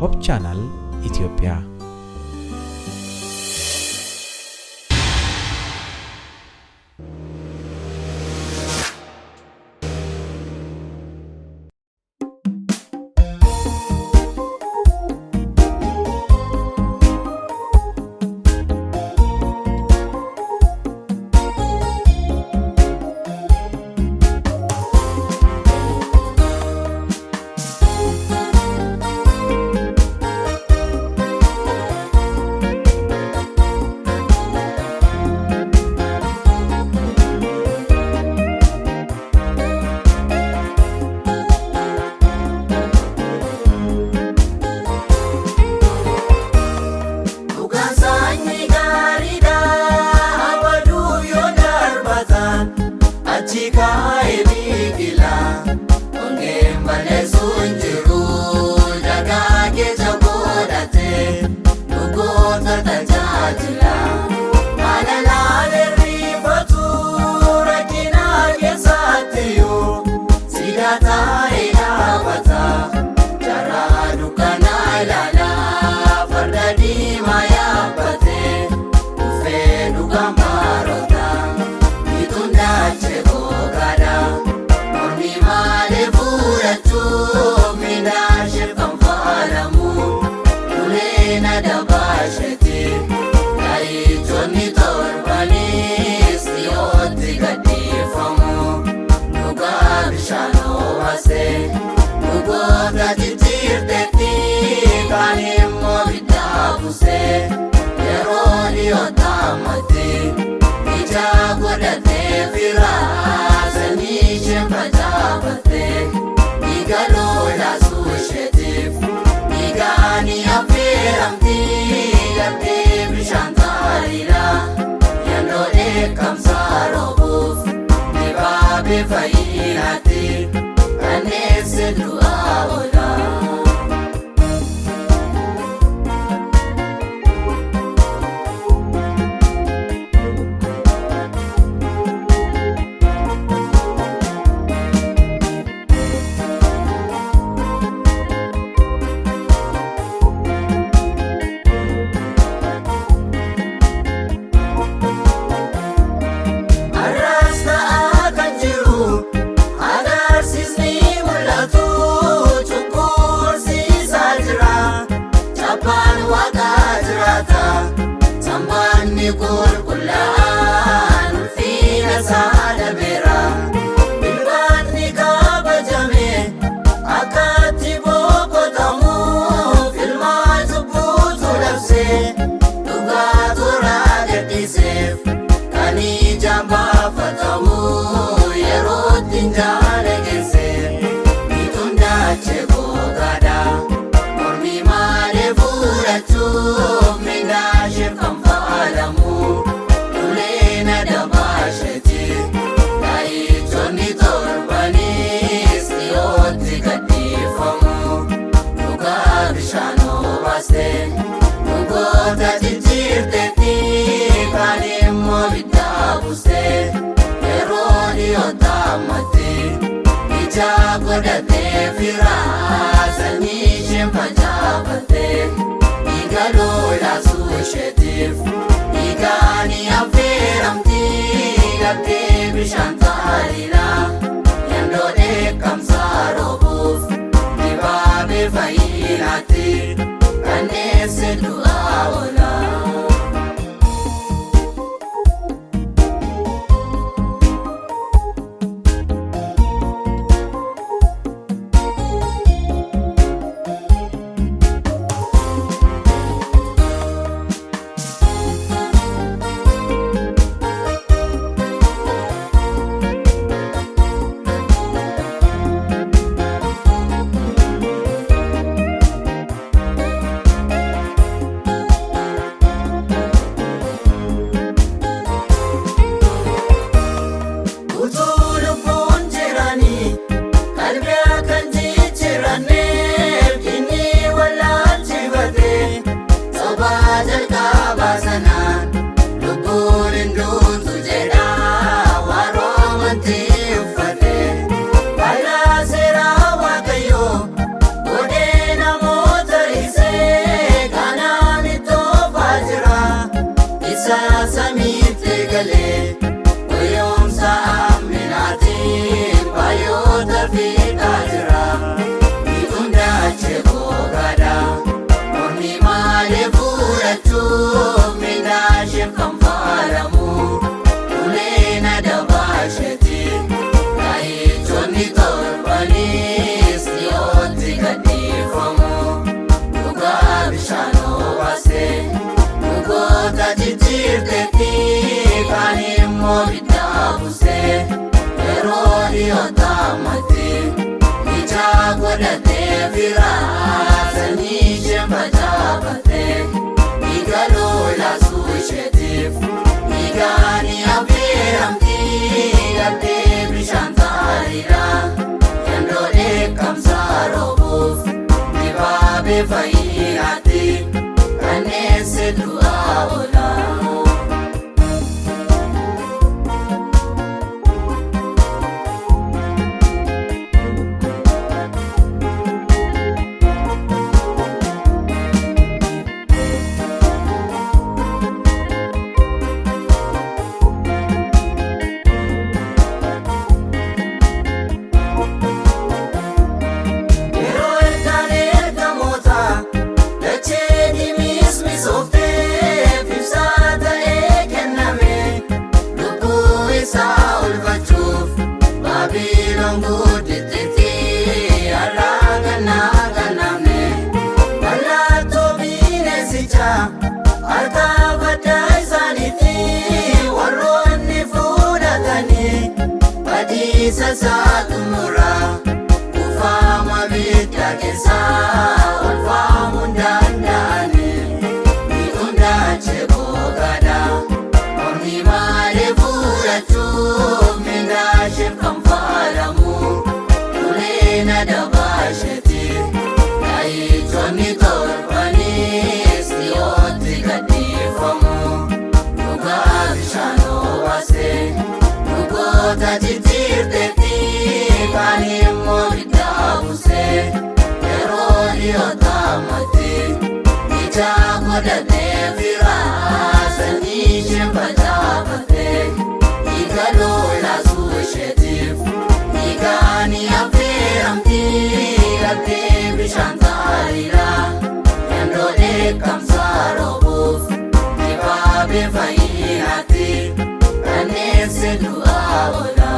ሆፕ ቻናል ኢትዮጵያ fayyinaatti kanneesse du'aa oola. Sasatumura kufama bidda kesa ulfamu ndandane miunda cheko gada orni male furatu minda shefam falamu kulena dabasheti dai joni torpani stiyoti kadifamu nuga bishano wase nugo tajitirte Kani moridabuse eroli otamati ija godate vira sani shembajabate igalo la sushetif igani afiramti ate bishantarira endode kamsarobuf ibabe fayyinati kanese duaola.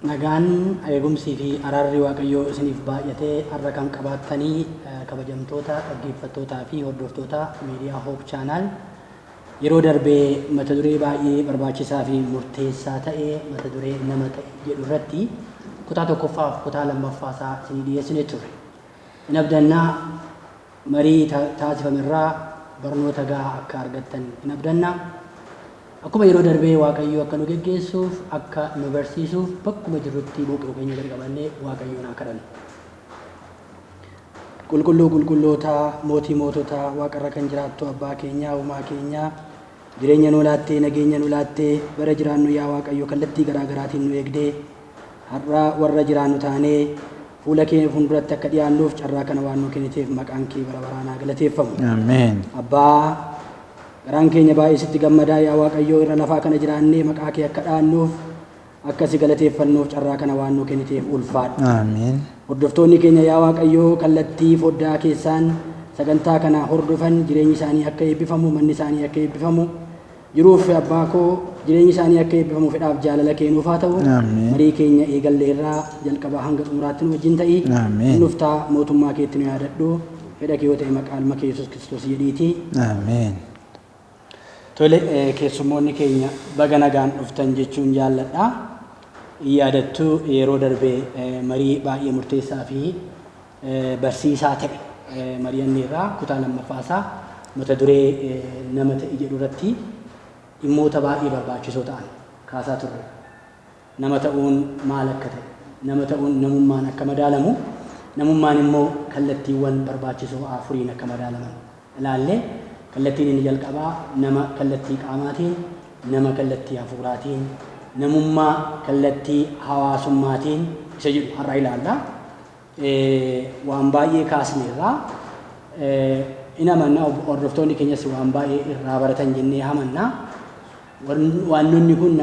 Nagaan eegumsii fi araarri Waaqayyoo isiniif baay'atee har'a kan qabaatanii kabajamtoota dhaggeeffattootaa fi hordoftoota miidiyaa Hope Channel yeroo darbee mata duree baay'ee barbaachisaa fi murteessaa ta'e mata duree nama ta'e jedhu irratti kutaa tokkoffaa fi kutaa lammaffaasaa isinii dhiyeessinee turre. Hin abdannaa marii taasifamerraa barnoota gahaa akka argattan hin abdannaa. Akkuma yeroo darbee Waaqayyoo akka nu geggeessuuf akka nu barsiisuuf bakkuma jirrutti boqoo keenya gadi qabannee Waaqayyoon haa kadhannu. Qulqulluu qulqullootaa mootii moototaa waaqarra kan jiraattu abbaa keenyaa uumaa keenyaa jireenya nu laattee nageenya nu laattee bara jiraannu yaa Waaqayyo kallattii garaa garaatiin nu eegdee har'a warra jiraannu taanee fuula keenya fuulduratti akka dhiyaannuuf carraa kana waan nu kenniteef maqaan kee bara baraan haa galateeffamu. Ameen. Abbaa garaan keenya baay'ee sitti gammadaa yaa Waaqayyoo irra lafaa kana jiraannee maqaa kee akka dhaannuuf akka si galateeffannuuf carraa kana waan nu kenniteef ulfaadhu. Ameen. Hordoftoonni keenya yaa Waaqayyoo kallattii foddaa keessaan sagantaa kana hordofan jireenyi isaanii akka eebbifamu manni isaanii akka eebbifamu jiruuf abbaa koo jireenyi isaanii akka eebbifamu fedhaaf jaalala kennuuf haa ta'u marii keenya eegallee irraa jalqabaa hanga xumuraatti nu wajjin ta'ii nuftaa mootummaa keetti nu yaadadhu fedha kee yoo ta'e maqaa ilma kee Yesuus Kiristoos jedhiiti. Ameen. Tole keessummoonni keenya baga nagaan dhuftan jechuun jaalladha. Yaadattu yeroo darbee marii baay'ee murteessaa fi barsiisaa ta'e mari'annee irraa kutaa lammaffaasaa mata duree nama ta'e jedhu irratti dhimmoota baay'ee barbaachisoo ta'an kaasaa turre. Nama ta'uun maal akka ta'e, nama ta'uun namummaan akka madaalamu, namummaan immoo kallattiiwwan barbaachisoo afuriin akka madaalaman ilaallee kallattiin inni jalqabaa nama kallattii qaamaatiin, nama kallattii hafuuraatiin, namummaa kallattii hawaasummaatiin isa jedhu har'a ilaalla. Waan baay'ee kaasneerraa in amannaa hordoftoonni keenyas waan baay'ee irraa baratan jennee amannaa. Waanonni kun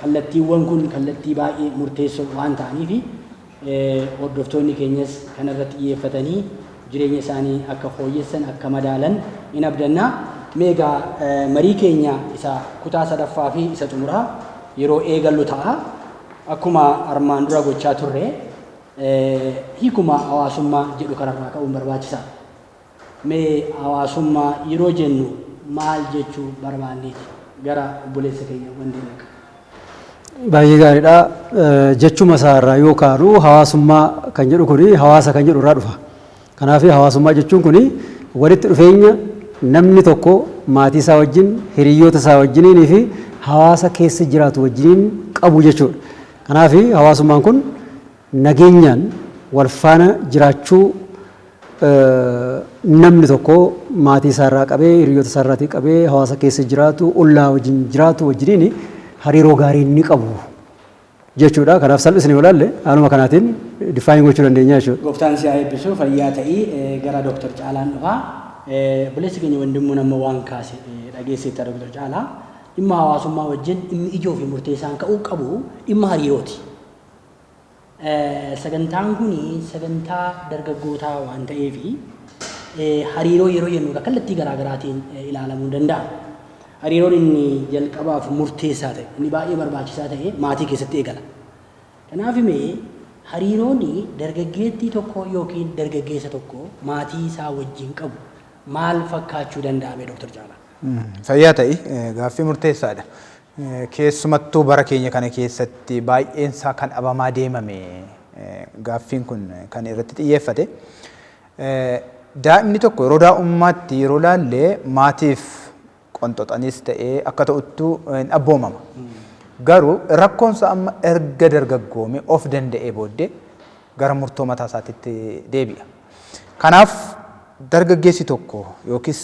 kallattiiwwan kun kallattii baay'ee murteessoo waan ta'aniif hordoftoonni keenyas kanarratti xiyyeeffatanii jireenya isaanii akka fooyyessan akka madaalan in abdanna. Meegaa marii keenya isa kutaa sadaffaa fi isa xumuraa yeroo eegallu ta'a. Akkuma armaan dura gochaa turre hiikuma hawaasummaa jedhu kanarraa ka'uun barbaachisaa. Mee hawaasummaa yeroo jennu maal jechuu barbaanneeti? Gara obboleessa keenya Wandineeq. Baay'ee gaariidha. Jechuma isaarraa yoo kaanu hawaasummaa kan jedhu kuni hawaasa kan jedhu irraa dhufa. Kanaaf hawaasummaa jechuun kuni walitti dhufeenya namni tokko maatii isaa wajjin, hiriyoota isaa wajjiniin fi hawaasa keessa jiraatu wajjiniin qabu jechuudha. Kanaaf hawaasummaan kun nageenyaan wal faana jiraachuu namni tokko maatii isaarraa qabee, hiriyoota isaarraatii qabee, hawaasa keessa jiraatu, ollaa wajjin jiraatu wajjiniin hariiroo gaarii ni qabu jechuudha. Kanaaf salphisni yoo ilaalle haaluma kanaatiin difaayin gochuu dandeenya jechuudha. Gooftaan si haa eebbisu fayyaa ta'ii gara Dooktar Caalaan dhufaa. Obboleessi keenya Wandimmuun amma waan kaase dhageesseetta Dooktar Caalaa dhimma hawaasummaa wajjin dhimmi ijoo fi murteessaan ka'uu qabu dhimma hariirooti. Sagantaan kun sagantaa dargaggootaa waan ta'eef hariiroo yeroo jennu kallattii garaagaraatiin ilaalamuu danda'a. Hariiroon inni jalqabaaf murteessaa ta'e, inni baay'ee barbaachisaa ta'e maatii keessatti eegala. Kanaaf hariiroon dargaggeettii tokko yookiin dargaggeessa tokko maatii isaa wajjin qabu maal fakkaachuu danda'a Dooktar Caalaa? Fayyaa ta'e gaaffii murteessaadha. Keessumattuu bara keenya kana keessatti baay'een isaa kan dhabamaa deemame gaaffiin kun kan irratti xiyyeeffate. Daa'imni tokko yeroo daa'ummaatti yeroo laallee maatiif qonxoxanis ta'ee akka ta'uttuu hin abboomama. Garuu rakkoonsa amma erga dargaggoome of danda'ee booddee gara murtoo mataa isaatiitti deebi'a. Kanaaf dargaggeessi tokko yookiis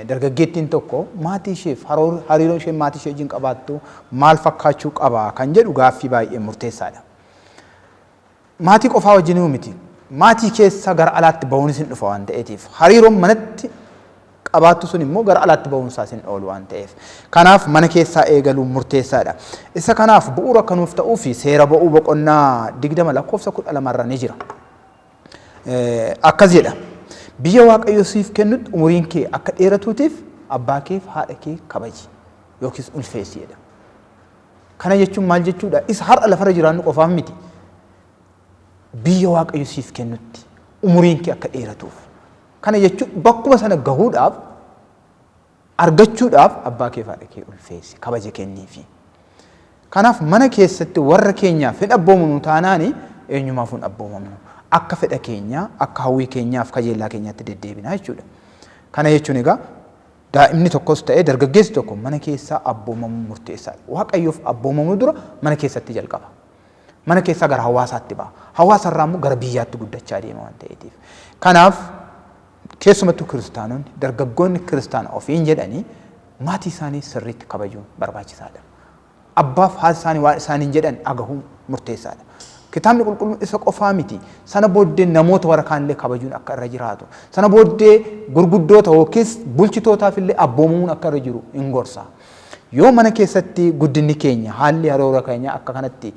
dargaggeettiin tokko maatii isheef hariiroo ishee maatii ishee wajjin qabaattu maal fakkaachuu qaba kan jedhu gaaffii baay'ee murteessaadha. Maatii qofaa wajjinuu miti. Maatii keessa gara alaatti ba'uunis hin dhufa waan ta'eetiif hariiroon manatti qabaattu sun immoo gara alaatti ba'uunsaas hin oolu waan ta'eef. Kanaaf mana keessaa eegaluun murteessaadha. Isa kanaaf bu'uura akka nuuf ta'uu fi seera ba'uu boqonnaa 20 lakkoofsa 12 irra ni jira. Akkas jedha. Biyya Waaqayyo siif kennutti umuriin kee akka dheeratuutiif abbaa keef haadha kee kabaji yookiis ulfeessi jedha. Kana jechuun maal jechuudha? Isa har'a lafarra jiraannu qofaaf miti. Biyya Waaqayyo siif kennutti umuriin kee akka dheeratuuf. Kana jechuun bakkuma sana gahuudhaaf argachuudhaaf abbaa keef haadha kee ulfeessi kabaja kenniifi. Kanaaf mana keessatti warra keenyaaf hin abboomamnu taanaani eenyumaaf hin abboomamnu. Akka fedha keenya, akka hawwii keenyaaf kajeellaa keenyaatti deddeebina jechuudha. Kana jechuun egaa daa'imni tokkos ta'ee dargaggeessi tokko mana keessaa abboomamuu murteessaadha. Waaqayyoof abboomamuu dura mana keessatti jalqaba. Mana keessaa gara hawaasaatti ba'a. Hawaasarraa immoo gara biyyaatti guddachaa deema waan ta'eetiif. Kanaaf keessumattuu kiristaanonni dargaggoonni kiristaana ofiin jedhanii maatii isaanii sirriitti kabajuun barbaachisaadha. Abbaaf haati isaanii waan isaaniin jedhan dhagahuun murteessaadha. Kitaabni qulqulluun isa qofaa miti. Sana booddee namoota warra kaanillee kabajuun akka irra jiraatu. Sana booddee gurguddoota yookiis bulchitootaaf illee abboomamuun akka irra jiru hin gorsa. Yoo mana keessatti guddinni keenya haalli hariiroo keenya akka kanatti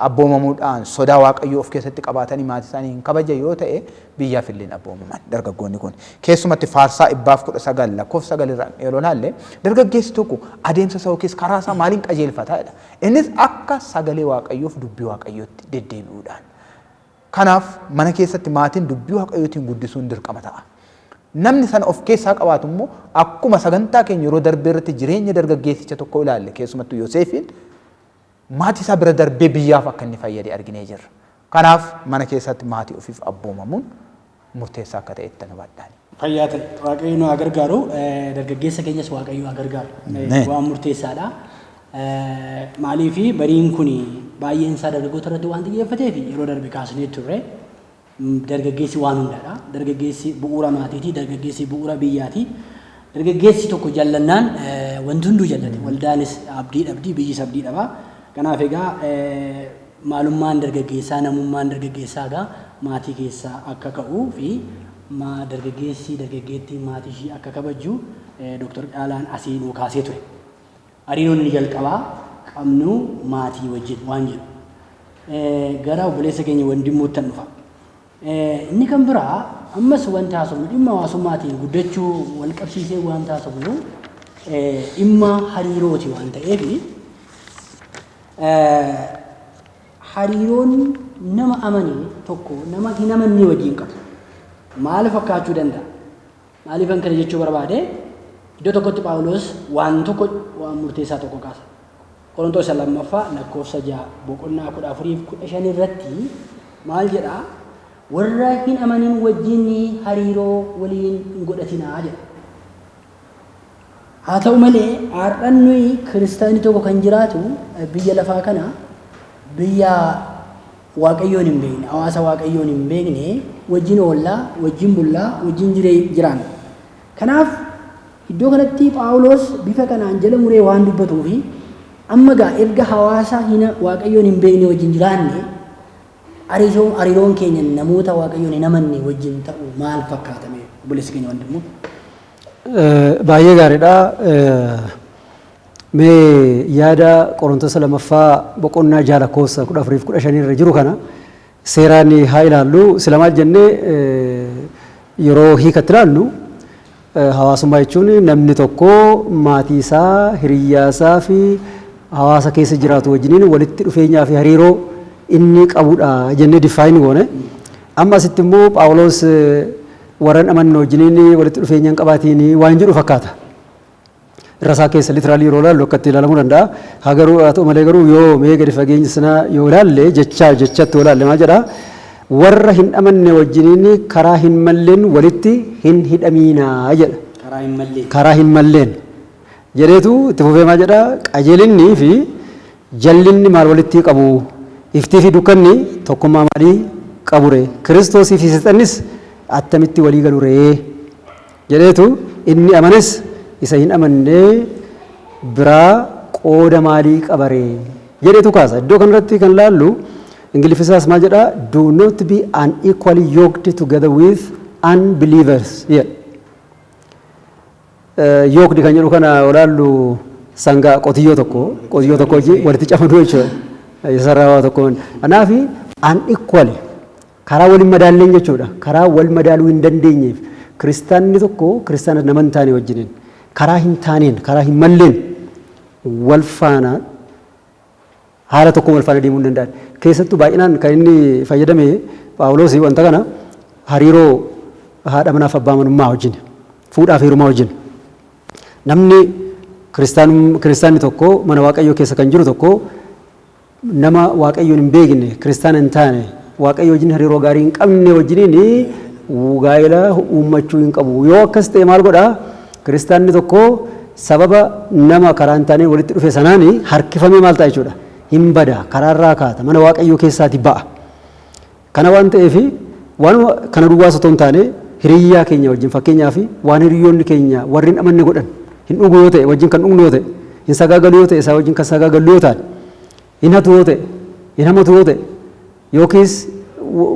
abboomamuudhaan sodaa Waaqayyoo of keessatti qabaatanii maatii isaanii hin kabaja yoo ta'e biyyaaf illee abboomaman dargaggoonni kun. Keessumatti Faarsaa 19 lakkoofsa 9 irraa yeroo laalle dargaggeessi tokko adeemsa isaa yookiis karaa isaa maaliin qajeelfataadha. Innis akka sagalee Waaqayyoof dubbii Waaqayyootti deddeebi'uudhaan. Kanaaf mana keessatti maatiin dubbii Waaqayyootiin guddisuun dirqama ta'a. Namni sana of keessaa qabaatu immoo akkuma sagantaa keenya yeroo darbee irratti jireenya dargaggeessicha tokko ilaalle keessumattuu Yoosefiin maatii isaa bira darbee biyyaaf akka inni fayyade arginee jirra. Kanaaf mana keessatti maatii ofiif abboomamuun murteessaa akka ta'e itti hubadhaan. Fayyaa ta'e Waaqayyo nu haa gargaaru dargaggeessa keenyas Waaqayyo haa gargaaru waan murteessaadha. Maaliif bariin kun baay'een isaa dargaggoota irratti waan xiyyeeffateef yeroo darbe kaasnee turre. Dargaggeessi waan hundaadha. Dargaggeessi bu'uura maatiiti. Dargaggeessi bu'uura biyyaati. Dargaggeessi tokko jallannaan wanti hunduu jallate. Waldaanis abdii dhabdi, biyyis abdii dhaba. Kanaaf egaa maalummaan dargaggeessaa, namummaan dargaggeessaa egaa maatii keessaa akka ka'uu fi dargaggeessi dargaggeettiin maatii ishii akka kabajju Dooktar Caalaan asii nuu kaasee ture. Hariiroon inni jalqabaa qabnu maatii wajjin waan jedhu. gara obboleessa keenya wandimmuuttan dhufa. Inni kan biraa ammas wanta haasofnu dhimma hawaasummaatiin guddachuu wal qabsiisee wanta haasofnu dhimma hariirooti waan ta'eef hariiroon nama amanee tokko nama hin amanne wajjin qabu. Maal fakkaachuu danda'a? Maaliifan kana jechuu barbaade iddoo tokkotti Phaawulos waan tokko waan murteessaa tokko kaasa. Qorontoos lammaffaa lakkoofsa 6:14-15 irratti maal jedha? Warra hin amanin wajjin hariiroo waliin hin godhatinaa jedha. Haa ta'u malee har'an nuyi kiristaanii tokko kan jiraatu biyya lafaa kana biyya waaqayyoon hin beekne, hawaasa waaqayyoon hin beekne wajjin oollaa, wajjin bullaa, wajjin jiraanna. Kanaaf iddoo kanatti Phaawulos bifa kanaan jala muree waan dubbatuu fi amma gaa erga hawaasa waaqayyoon hin beekne wajjin jiraanne hariiroon keenya namoota waaqayyoon hin amanne wajjin ta'u maal fakkaatame obboleessi keenya wandimmoo? Baay'ee gaariidha. Mee yaada Qorontoos lammaffaa boqonnaa 6:14-15 irra jiru kana seeraan haa ilaallu. Sila maal jennee yeroo hiikatti ilaallu hawaasummaa jechuun namni tokko maatii isaa, hiriyyaa isaa fi hawaasa keessa jiraatu wajjiniin walitti dhufeenyaa fi hariiroo inni qabudha jennee diffaayin goone. Amma asitti immoo Phaawulos warran amanne wajjiniin walitti dhufeenya hin qabaatiin waan jedhu fakkaata. Irra isaa keessa litiraalii yeroo ilaallu akkatti ilaalamuu danda'a. Haa ta'u malee garuu yoo mee gadi fageenya sana yoo ilaalle jechatti yoo ilaalle maal jedha? Warra hin amanne wajjiniin karaa hin malleen walitti hin hidhamiinaa jedha. Karaa hin malleen jedheetu itti fufee maal jedha? Qajeelinnii fi jallinni maal walitti qabu? Iftii fi dukkanni tokkummaa maalii qabure? Kiristoosii fi Seexannis attamitti walii galuree jedheetu inni amanes isa hin amannee biraa qooda maalii qabaree jedheetu kaasa. Iddoo kanarratti kan laallu Ingiliffisaas maal jedha? Do not be unequally yoked together with unbelievers. Yoked kan jedhu kana olaallu sangaa qotiyyoo tokko walitti camaduu jechuudha. Sarara tokkoon. Kanaaf unequally karaa wal madaalleen jechuudha. Karaa wal madaaluu hin dandeenyeef kiristaanni tokko kiristaana nama hin taane wajjiniin karaa hin taaneen karaa hin malleen wal faana haala tokko wal faana deemuu hin danda'an. Keessattuu baay'inaan kan inni fayyadame Phaawulos wanta kana hariiroo haadha manaaf abbaa manummaa wajjin fuudhaaf heerumaa wajjin namni kiristaanni tokko mana waaqayyoo keessa kan jiru tokko nama waaqayyoon hin beekne kiristaana hin taane waaqayyo wajjin hariiroo gaarii hin qabne wajjiniin gaa'ela uummachuu hin qabu. Yoo akkas ta'e maal godhaa? Kiristaanni tokko sababa nama karaa hin taaneen walitti dhufe sanaan harkifamee maal ta'a jechuudha? Hin bada, karaarraa kaata, mana waaqayyoo keessaati ba'a. Kana waan ta'eef waan kana duwwaas otoo hin taane hiriyyaa keenya wajjin fakkeenyaaf waan hiriyyoonni keenya warri hin amanne godhan hin dhugu yoo ta'e wajjin kan dhugnu yoo ta'e hin sagaagalu yoo ta'e isaa wajjin kan sagaagalu yoo ta'an hin hatu yoo ta'e hin hamatu yoo ta'e yookiis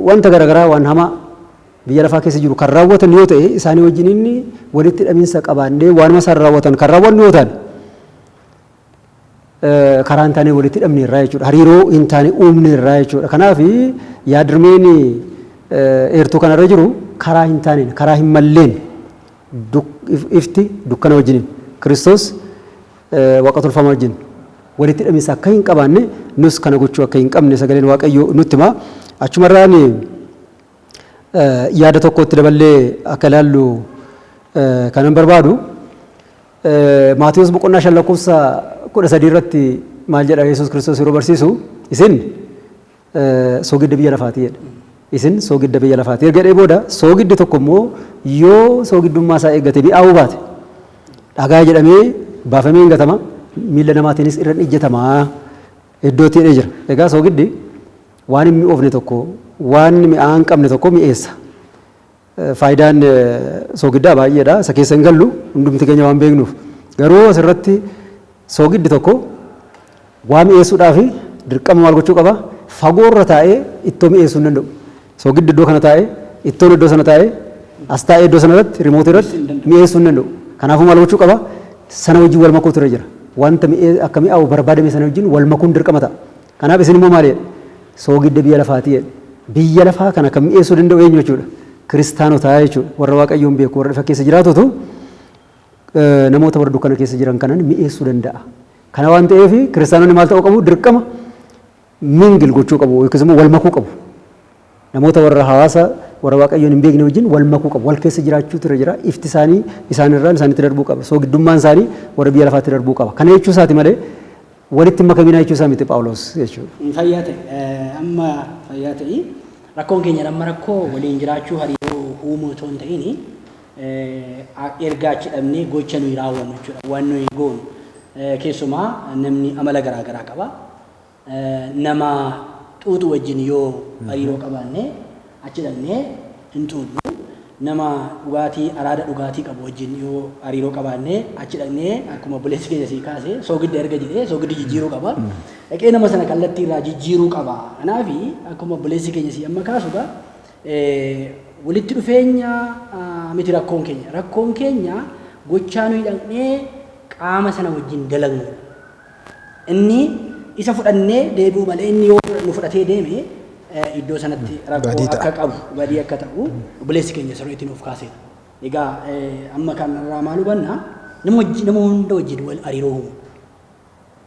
wanta garaagaraa waan hamaa biyya lafaa keessa jiru kan raawwatan yoo ta'e isaanii wajjin inni walitti hidhamiinsa qabaannee waanuma isaan raawwatan kan raawwannu yoo ta'an karaa hin taane walitti hidhamne irraa jechuudha. Hariiroo hin taane uumne irraa jechuudha. Kanaaf yaadrimeen eertuu kanarra jiru karaa hin taaneen karaa hin malleen ifti dukkana wajjiniin Kiristoos waaqa tolfamaa wajjin walitti hidhamiinsa akka hin qabaanne nus kana gochuu akka hin qabne sagaleen waaqayyoo nutti hima. Achumarraan yaada tokkotti daballee akka ilaallu kanan barbaadu Maatiyos boqonnaa 5:13 irratti maal jedha Yesuus Kiristoos yeroo barsiisu isin soogidda biyya lafaati jedha. Isin soogidda biyya lafaati jedhee booda soogiddi tokko immoo yoo soogiddummaa isaa eeggate mi'aawuu baate dhagaa jedhamee baafamee hin gatama miilla namaatiinis irra ijjatama iddootti hidhee jira. Egaa soogiddi waan hin mi'oofne tokko waan mi'aa hin qabne tokko mi'eessa. Faayidaan soogiddaa baay'eedha. Isa keessa hin gallu hundumti keenya waan beeknuuf. Garuu asirratti soogiddi tokko waa mi'eessuudhaaf dirqama maal gochuu qaba? Fagoorra taa'ee ittoo mi'eessuu hin danda'u. Soogiddi iddoo kana taa'ee ittoon iddoo sana taa'ee as taa'ee iddoo sana irratti rimootii irratti mi'eessuu hin danda'u. Kanaafuu maal gochuu qaba? Sana wajjin wal makuutu irra jira. Wanta akka mi'aawu barbaadame sana wajjin wal makuun dirqama ta'a. Kanaaf isin immoo maalidha? soogidda biyya lafaati jedhe. Biyya lafaa kana kan mi'eessuu danda'u eenyu jechuudha? Kiristaanotaa jechuudha. Warra Waaqayyoon beeku warra ifa keessa jiraatutu namoota warra dukkana keessa jiran kanan mi'eessuu danda'a. Kana waan ta'eef kiristaanonni maal ta'uu qabu? Dirqama mingil gochuu qabu yookiis immoo wal makuu qabu. Namoota warra hawaasa warra Waaqayyoon hin beekne wajjin wal makuu qabu. Wal keessa jiraachuu irra jira. Ifti isaanii isaanirraan isaanitti darbuu qaba. Soogiddummaan isaanii warra biyya lafaatti darbuu qaba. Kana jechuu isaati malee walitti makaminaa jechuu isaa miti Phaawulos jechuudha. Fayyaa ta'e amma fayyaa ta'e rakkoon keenya amma rakkoo waliin jiraachuu hariiroo uumuu otoo hin ta'in ergaa achi dhabnee gocha nuyi raawwannu jechuudha. Waan nuyi goonu keessumaa namni amala garaa garaa qaba. Nama xuuxu wajjin yoo hariiroo qabaanne achi dhabnee hin xuuxnu. Nama dhugaatii araada dhugaatii qabu wajjin yoo hariiroo qabaanne achi dhabnee akkuma buleessi keenya sii kaase soogidda erga jedhee soogiddi jijjiiruu qaba. Dhaqee nama sana kallattii irraa jijjiiruu qaba. Kanaaf akkuma buleessi keenya sii amma kaasuudha walitti dhufeenya miti rakkoon keenya. Rakkoon keenya gochaa nuyi dhaqnee qaama sana wajjin dalagnu. Inni isa fudhannee deebi'u malee inni yoo nu fudhatee deeme iddoo sanatti rakkoo akka qabu badii akka ta'u buleessi keenya sirriitti nuuf kaasee. Egaa amma kan irraa maal hubanna nama hunda wajjin wal hariiroo uumu.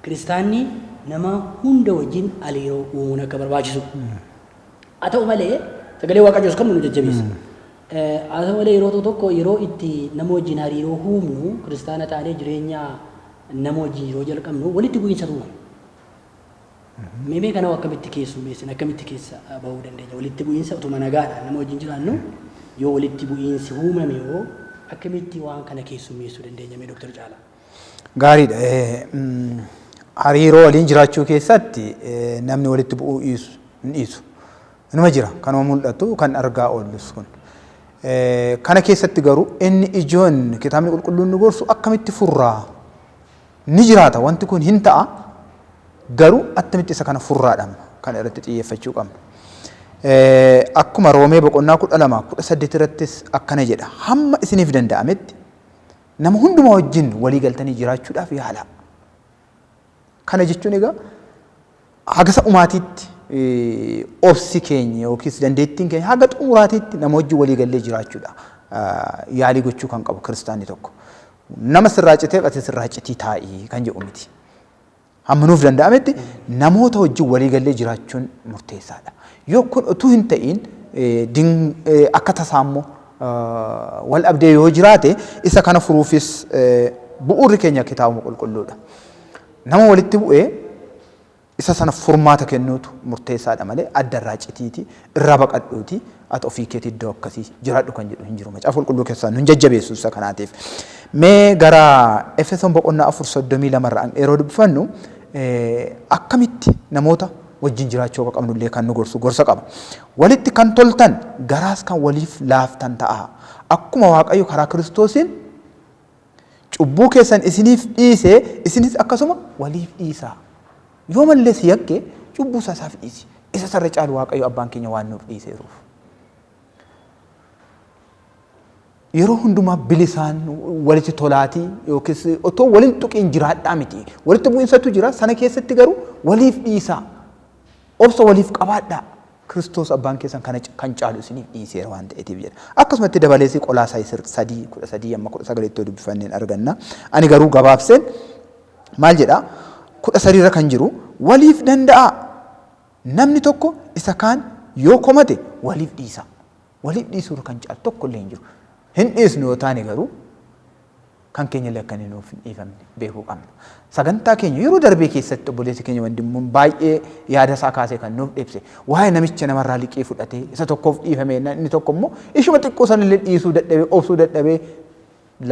Kiristaanni nama hunda wajjin hariiroo uumuun akka barbaachisu. Haa ta'u malee sagalee Waaqayyoos kan nu jajjabeessa. Haa ta'u malee yeroo tokko yeroo itti nama wajjin hariiroo uumnu kiristaana taanee jireenya nama wajjin yeroo jalqabnu walitti bu'iinsa uumama. Meemee kana akkamitti keessummeessin akkamitti keessa bahuu dandeenya walitti bu'iinsa utuma nagaadhaan nama wajjin jiraannu yoo walitti bu'iinsi uumame yoo akkamitti waan kana keessummeessuu dandeenya mee Dr. Caalaa? Gaariidha. Hariiroo waliin jiraachuu keessatti namni walitti bu'uu dhiisu. Inuma jira kanuma mul'atu kan argaa oollus kun. Kana keessatti garuu inni ijoon kitaabni qulqulluun nu gorsu akkamitti furraa ni jiraata wanti kun hin ta'a. Garuu attamitti isa kana furraadhaan kan irratti xiyyeeffachuu qabna. Akkuma Roomee boqonnaa 12:18 irrattis akkana jedha. Hamma isiniif danda'ametti nama hundumaa wajjin walii galtanii jiraachuudhaaf yaala. Kana jechuun egaa haga dhumaatiitti obsi keenya yookiis dandeettiin keenya haga xumuraatiitti nama wajjin walii gallee jiraachuudha. Yaalii gochuu kan qabu kiristaanni tokko. Nama sirraa citee ati sirraa citii taa'ii kan jedhu miti. Hamma nuuf danda'ametti namoota wajjin walii gallee jiraachuun murteessaadha. Yoo kun utuu hin ta'in akka tasaammoo wal dhabdee yoo jiraate isa kana furuufis bu'uurri keenya kitaabuma qulqulluudha. Nama walitti bu'ee isa sana furmaata kennuutu murteessaadha malee adda irraa citiiti irraa baqadhuuti ati ofii keetii iddoo akkasii jiraadhu kan jedhu hin jiru. Macaafa qulqulluu keessaa nu jajjabeessu isa kanaatiif. Mee gara Efesoon boqonnaa 4:32 irraa yeroo dubbifannu akkamitti namoota wajjin jiraachuu akka qabnullee kan nu gorsa qaba. Walitti kan toltan garaas kan waliif laaftan ta'a. Akkuma Waaqayyo karaa Kiristoosiin cubbuu keessan isiniif dhiisee isinis akkasuma waliif dhiisaa. Yoo mallee si yakke cubbuu isaaf dhiisi. Isa sarara caalu Waaqayyo abbaan keenya waan nuuf dhiiseeruuf. Yeroo hundumaa bilisaan walitti tolaatii yookiis otoo waliin tuqiin jiraadhaa miti. Walitti bu'iinsatu jira sana keessatti garuu waliif dhiisaa. Obsa waliif qabaadhaa. Kiristoos abbaan keessan kan caalu isiniif dhiiseera waan ta'eetiif jedha. Akkasumatti dabaleessi Qolaasaayis 3:13-19 dubbifanneen arganna. Ani garuu gabaabseen maal jedhaa 13 irra kan jiru waliif danda'a. Namni tokko isa kaan yoo komate waliif dhiisa. Waliif dhiisuu kan caalu tokko illee hin jiru. Hin dhiisnu yoo taane garuu kan keenya illee akka inni nuuf hin dhiifamne beekuu qabna. Sagantaa keenya yeroo darbee keessatti obboleessi keenya wandimmuun baay'ee yaada isaa kaasee kan nuuf ibse waa'ee namicha namarraa liqii fudhatee isa tokkoof dhiifame inni tokko immoo ishuma xiqqoo sanillee dhiisuu dadhabee obsuu dadhabee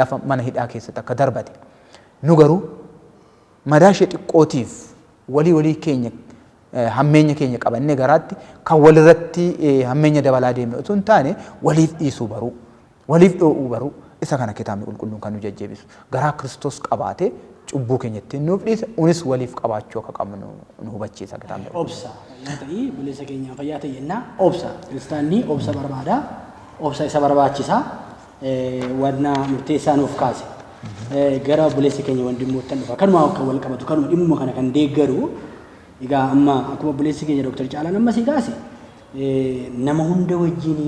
lafa mana hidhaa keessatti akka darbate. Nu garuu madaa ishee xiqqootiif walii keenya hammeenya keenya qabannee garaatti kan walirratti hammeenya dabalaa deemne otoo hin taane waliif dhiisuu baruu. Waliif dho'uu baruu isa kana kitaabni qulqulluun kan nu jajjabeessu garaa Kiristoos qabaatee cubbuu keenya ittiin nuuf dhiise unis waliif qabaachuu akka qabnu nu hubachiisa kitaabni. Obsa fayyaa ta'ii buleessa keenyaa fayyaa ta'ii jennaa obsa kiristaanni obsa barbaada obsa isa barbaachisaa wanna murteessaa nuuf kaase gara buleessa keenya wandimmoottan dhufa kanuma akka wal qabatu kanuma dhimmuma kana kan deeggaru Egaa amma akkuma obboleessi keenya Dr. Caalaan amma si kaase nama hunda wajjin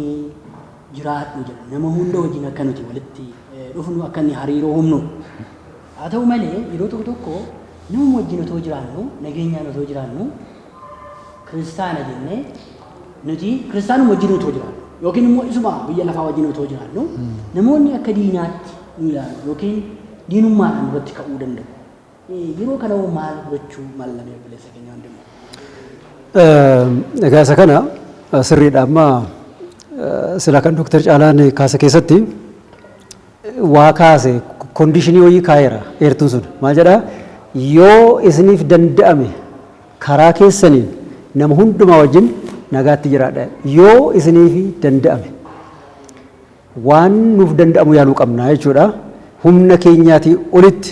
jiraadhu jedha. Nama hunda wajjin akka nuti walitti dhufnu akka inni hariiroo humnu. Haa ta'u malee yeroo tokko tokko nama wajjin otoo jiraannu nageenyaan otoo jiraannu kiristaana jennee nuti kiristaanuma wajjin otoo jiraannu yookiin immoo isuma biyya lafaa wajjin otoo jiraannu namoonni akka diinaatti nu ilaalu yookiin diinummaadhaan irratti ka'uu danda'u. Yeroo kana maal gochuu mallamee obboleessa keenya hundimaa? Egaa isa kana sirriidha amma sila kan Dr. Caalaan kaase keessatti waa kaase kondiishinii wayii kaayeera eertuun sun maal jedhaa yoo isiniif danda'ame karaa keessaniin nama hundumaa wajjin nagaatti jiraadha yoo isiniif danda'ame waan nuuf danda'amu yaaluu qabna jechuudha humna keenyaatii olitti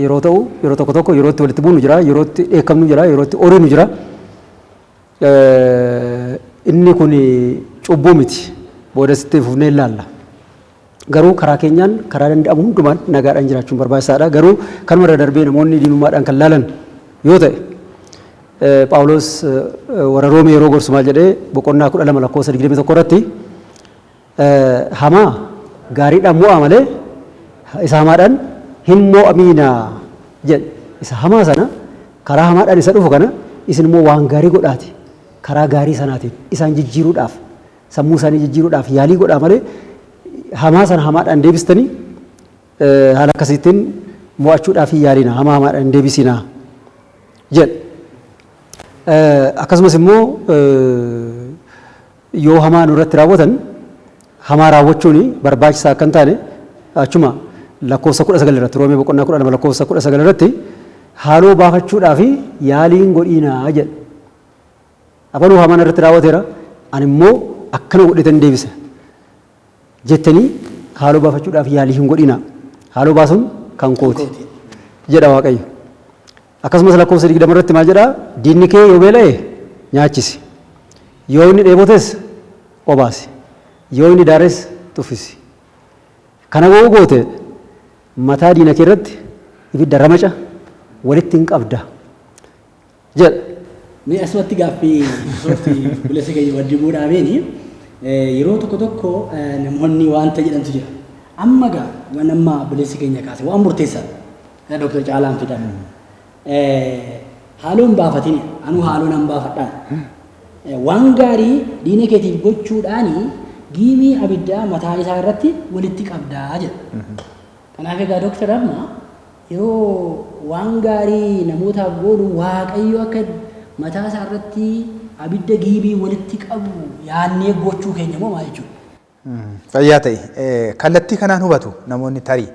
yeroo ta'u yeroo tokko tokko yeroo itti walitti buunu jira yeroo itti dheekkamnu jira yeroo itti oriinu jira inni kun cubbuu miti booda sitti fufnee ilaalla garuu karaa keenyaan karaa danda'amu hundumaan nagaadhaan jiraachuun barbaachisaadha garuu kanuma irra darbee namoonni diinummaadhaan kan laalan yoo ta'e Phaawulos warra Roomee yeroo gorsu maal jedhee boqonnaa 12 lakkoofsa 21 irratti hamaa gaariidhaan mo'aa malee isa hamaadhaan hin mo'amiinaa jedhe isa hamaa sana karaa hamaadhaan isa dhufu kana isin immoo waan gaarii godhaati karaa gaarii sanaatiin isaan jijjiiruudhaaf sammuu isaanii jijjiiruudhaaf yaalii godhaa malee hamaa sana hamaadhaan deebistanii haala akkasiitiin mo'achuudhaaf hin yaalina hamaa hamaadhaan deebisinaa jedhe. Akkasumas immoo yoo hamaa nurratti raawwatan hamaa raawwachuun barbaachisaa akka hin taane achuma lakkoofsa 19 irratti Roomee boqonnaa 12 lakkoofsa 19 irratti haaloo baafachuudhaaf yaaliin godhiinaa jedhe. Afanuu hamaan irratti raawwateera ani immoo akkana godhetan deebisa jettanii haaloo baafachuudhaaf yaalii hin godhiinaa haaloo baasuun kan kooti jedha Waaqayyo. Akkasumas lakkoofsa 20 irratti maal jedhaa diinni kee yoo beela'e nyaachisi yoo inni dheebotes obaasi yoo inni daares tuffisi kana goote mataa diina kee irratti ibidda ramaca walitti hin qabda jedha. Mee asumatti gaaffii sooftii obboleessa keenya waddibuu dhaabeeni yeroo tokko tokko namoonni waanta jedhantu jira amma gaa waan amma obboleessi keenya kaase waan murteessaadha kana Dr. Caalaan fidan haaloon baafatin anu haaloon an baafadhaan waan gaarii diina keetiif gochuudhaani giimii abiddaa mataa isaa irratti walitti qabdaa jedha. Kanaaf egaa Dr. Amma yeroo waan gaarii namootaaf godhu Waaqayyo akka mataa isaa irratti abidda giimii walitti qabu yaannee gochuu keenya moo maal jechuudha? Fayyaa ta'e kallattii kanaan hubatu namoonni tarii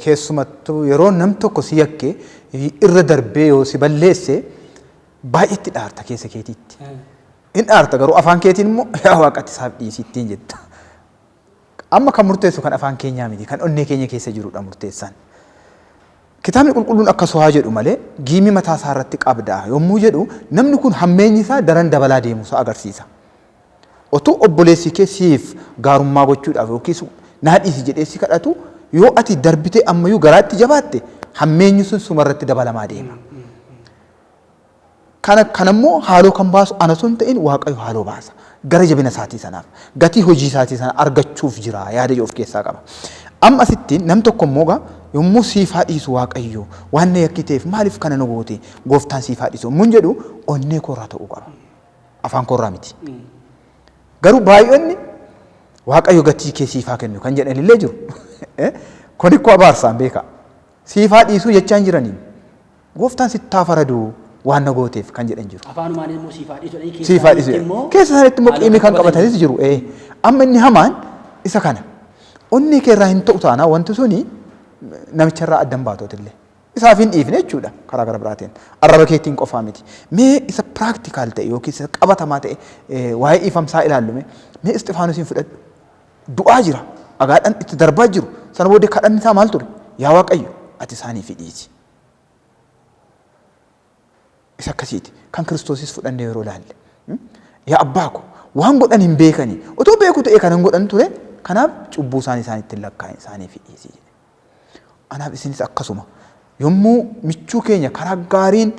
keessumattuu yeroo nam tokko si yakke irra darbee yoo si balleesse baay'eetti dhaarta keessa keetiitti. In dhaarta garuu afaan keetiin immoo yaa waaqatti isaaf dhiisittiin jetta. Amma kan murteessu kan afaan keenyaa miti kan onnee keenya keessa jirudha murteessaan. Kitaabni qulqulluun akka sohaa jedhu malee giimii mataa isaa irratti qabdaa yommuu jedhu namni kun hammeenyi isaa daran dabalaa deemuusaa agarsiisa. Otoo obboleessi kee siif gaarummaa gochuudhaaf yookiis naadhiisi jedhee si kadhatu yoo ati darbitee ammayyuu garaatti jabaatte hammeenyi sun sumarratti dabalamaa deema. Kanammoo haaloo kan baasu ana sun ta'in Waaqayyo haaloo baasa. Gara jabina isaatii sanaaf gatii hojii isaatii sana argachuuf jira yaada of keessaa qaba. Amma asitti nam tokko immoo yommuu siif haadhiisu Waaqayyo waan na yakkiteef maaliif kana nu goote gooftaan siif haadhiisu mun jedhu onnee koorraa ta'uu qaba. Afaan koorraa miti. Garuu baay'oonni Waaqayyo gatii kee siif haa kennu kan jedhan illee jiru. Kun ikkoo abaarsaan beeka. Siif haadhiisuu jechaan jiraniin gooftaan sitti haa faradu waan na gooteef kan jedhan jiru. Afaanumaan immoo siif haadhiisudha. Siif haadhiisudha. Keessa isaaniitti immoo qiimii kan qabatanis jiru. Amma inni hamaan isa kana. Onnee keerraa hin ta'u taanaa wanti suni namicharraa addan baatotillee. Isaaf hin dhiifne jechuudha karaa gara biraatiin. Arraba keetiin qofaa miti. Mee isa piraktikaal ta'e yookiin isa qabatamaa ta'e waa'ee dhiifamsaa ilaallume mee Isxifaanosiin fudhadhu. Du'aa jira. Agaadhaan itti darbaa jiru. Sana booddee kadhanni isaa maal ture? Yaa Waaqayyo ati isaaniif dhiisi. Isa akkasiiti kan Kiristoosis fudhannee yeroo ilaalle. Yaa abbaa ko waan godhan hin beekanii otoo beeku ta'e kan hin godhan ture kanaaf cubbuu isaaniitti lakkaa'e isaaniif dhiisi. Anaaf isinis akkasuma yommuu michuu keenya karaa gaariin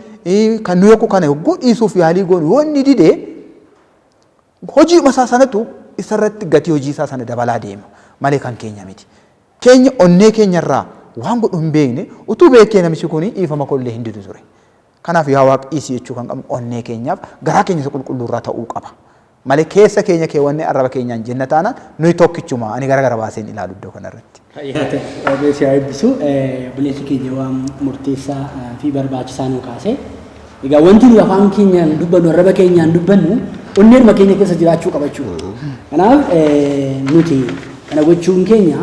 kan nu yakku kana yogguu dhiisuuf yaalii goonu yoo inni dide hojii masaa sanatu isarratti gatii hojii isaa sana dabalaa deema malee kan keenya miti. Keenya onnee keenyarraa waan godhu hin beekne utuu beekee namichi kun dhiifama kollee hin didu ture. Kanaaf yaa Waaqa dhiisii jechuu kan qabnu onnee keenyaaf garaa keenya isa qulqulluurraa ta'uu qaba. Malee keessa keenya keewwanne arraba keenyaan jenna taanaan nuyi tokkichuma ani gara baaseen ilaalu iddoo kanarratti. Ogeessi haa eebbisu buleessi keenya waan murteessaa fi barbaachisaa nu kaase. Egaa wanti nuyi afaan keenyaan dubbannu arraba keenyaan dubbannu onneeruma keenya keessa jiraachuu qabachuudha. Kanaaf nuti kana gochuun keenya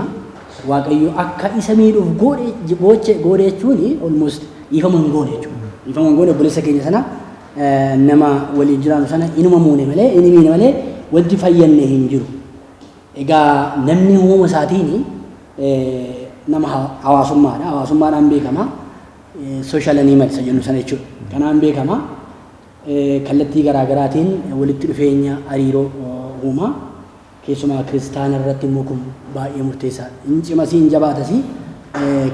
Waaqayyo akka isa miidhuuf goone jechuun almost dhiifama hin goone jechuudha. Dhiifama hin goone buleessa keenya sana nama waliin jiraannu sana inuma muune malee inni miine malee wanti fayyanne hin jiru. Egaa namni uumama isaatiin nama hawaasummaadha. Hawaasummaadhaan beekama. Social animals jennu sana jechuudha. Kanaan beekama. Kallattii garaa garaatiin walitti dhufeenya hariiroo uuma. Keessumaa kiristaana irratti immoo kun baay'ee murteessaa. Hin cimasii hin jabaatasii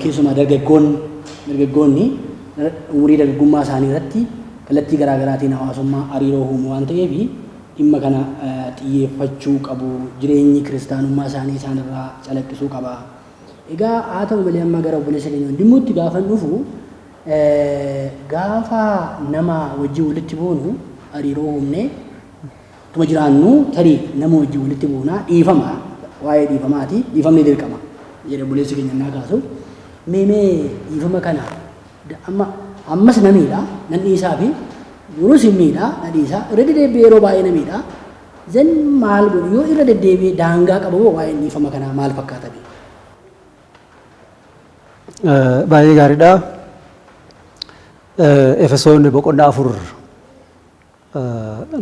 keessumaa dargaggoonni umurii dargaggummaa isaanii irratti kallattii garaa garaatiin hawaasummaa hariiroo uumu waan ta'eef dhimma kana xiyyeeffachuu qabu. Jireenyi kiristaanummaa isaanii isaanirraa calaqqisuu qaba. Egaa haa ta'u malee amma gara obboleessa keenya dhimmuutti gaafa dhufu gaafa nama wajjin walitti buunu hariiroo uumnee tuma jiraannu tarii nama wajjin walitti buunaa dhiifama waa'ee dhiifamaati dhiifamni dirqama jedhe obboleessi keenya naa kaasu meemee dhiifama kana ammas namiidha nan dhiisaa fi yeroo simmiidha na dhiisaa irra deddeebi'ee yeroo baay'ee namiidha zan maal godhu yoo irra deddeebi'ee daangaa qabu waa'ee dhiifama kanaa maal fakkaata bee baay'ee gaariidha. Efesoon boqonnaa 4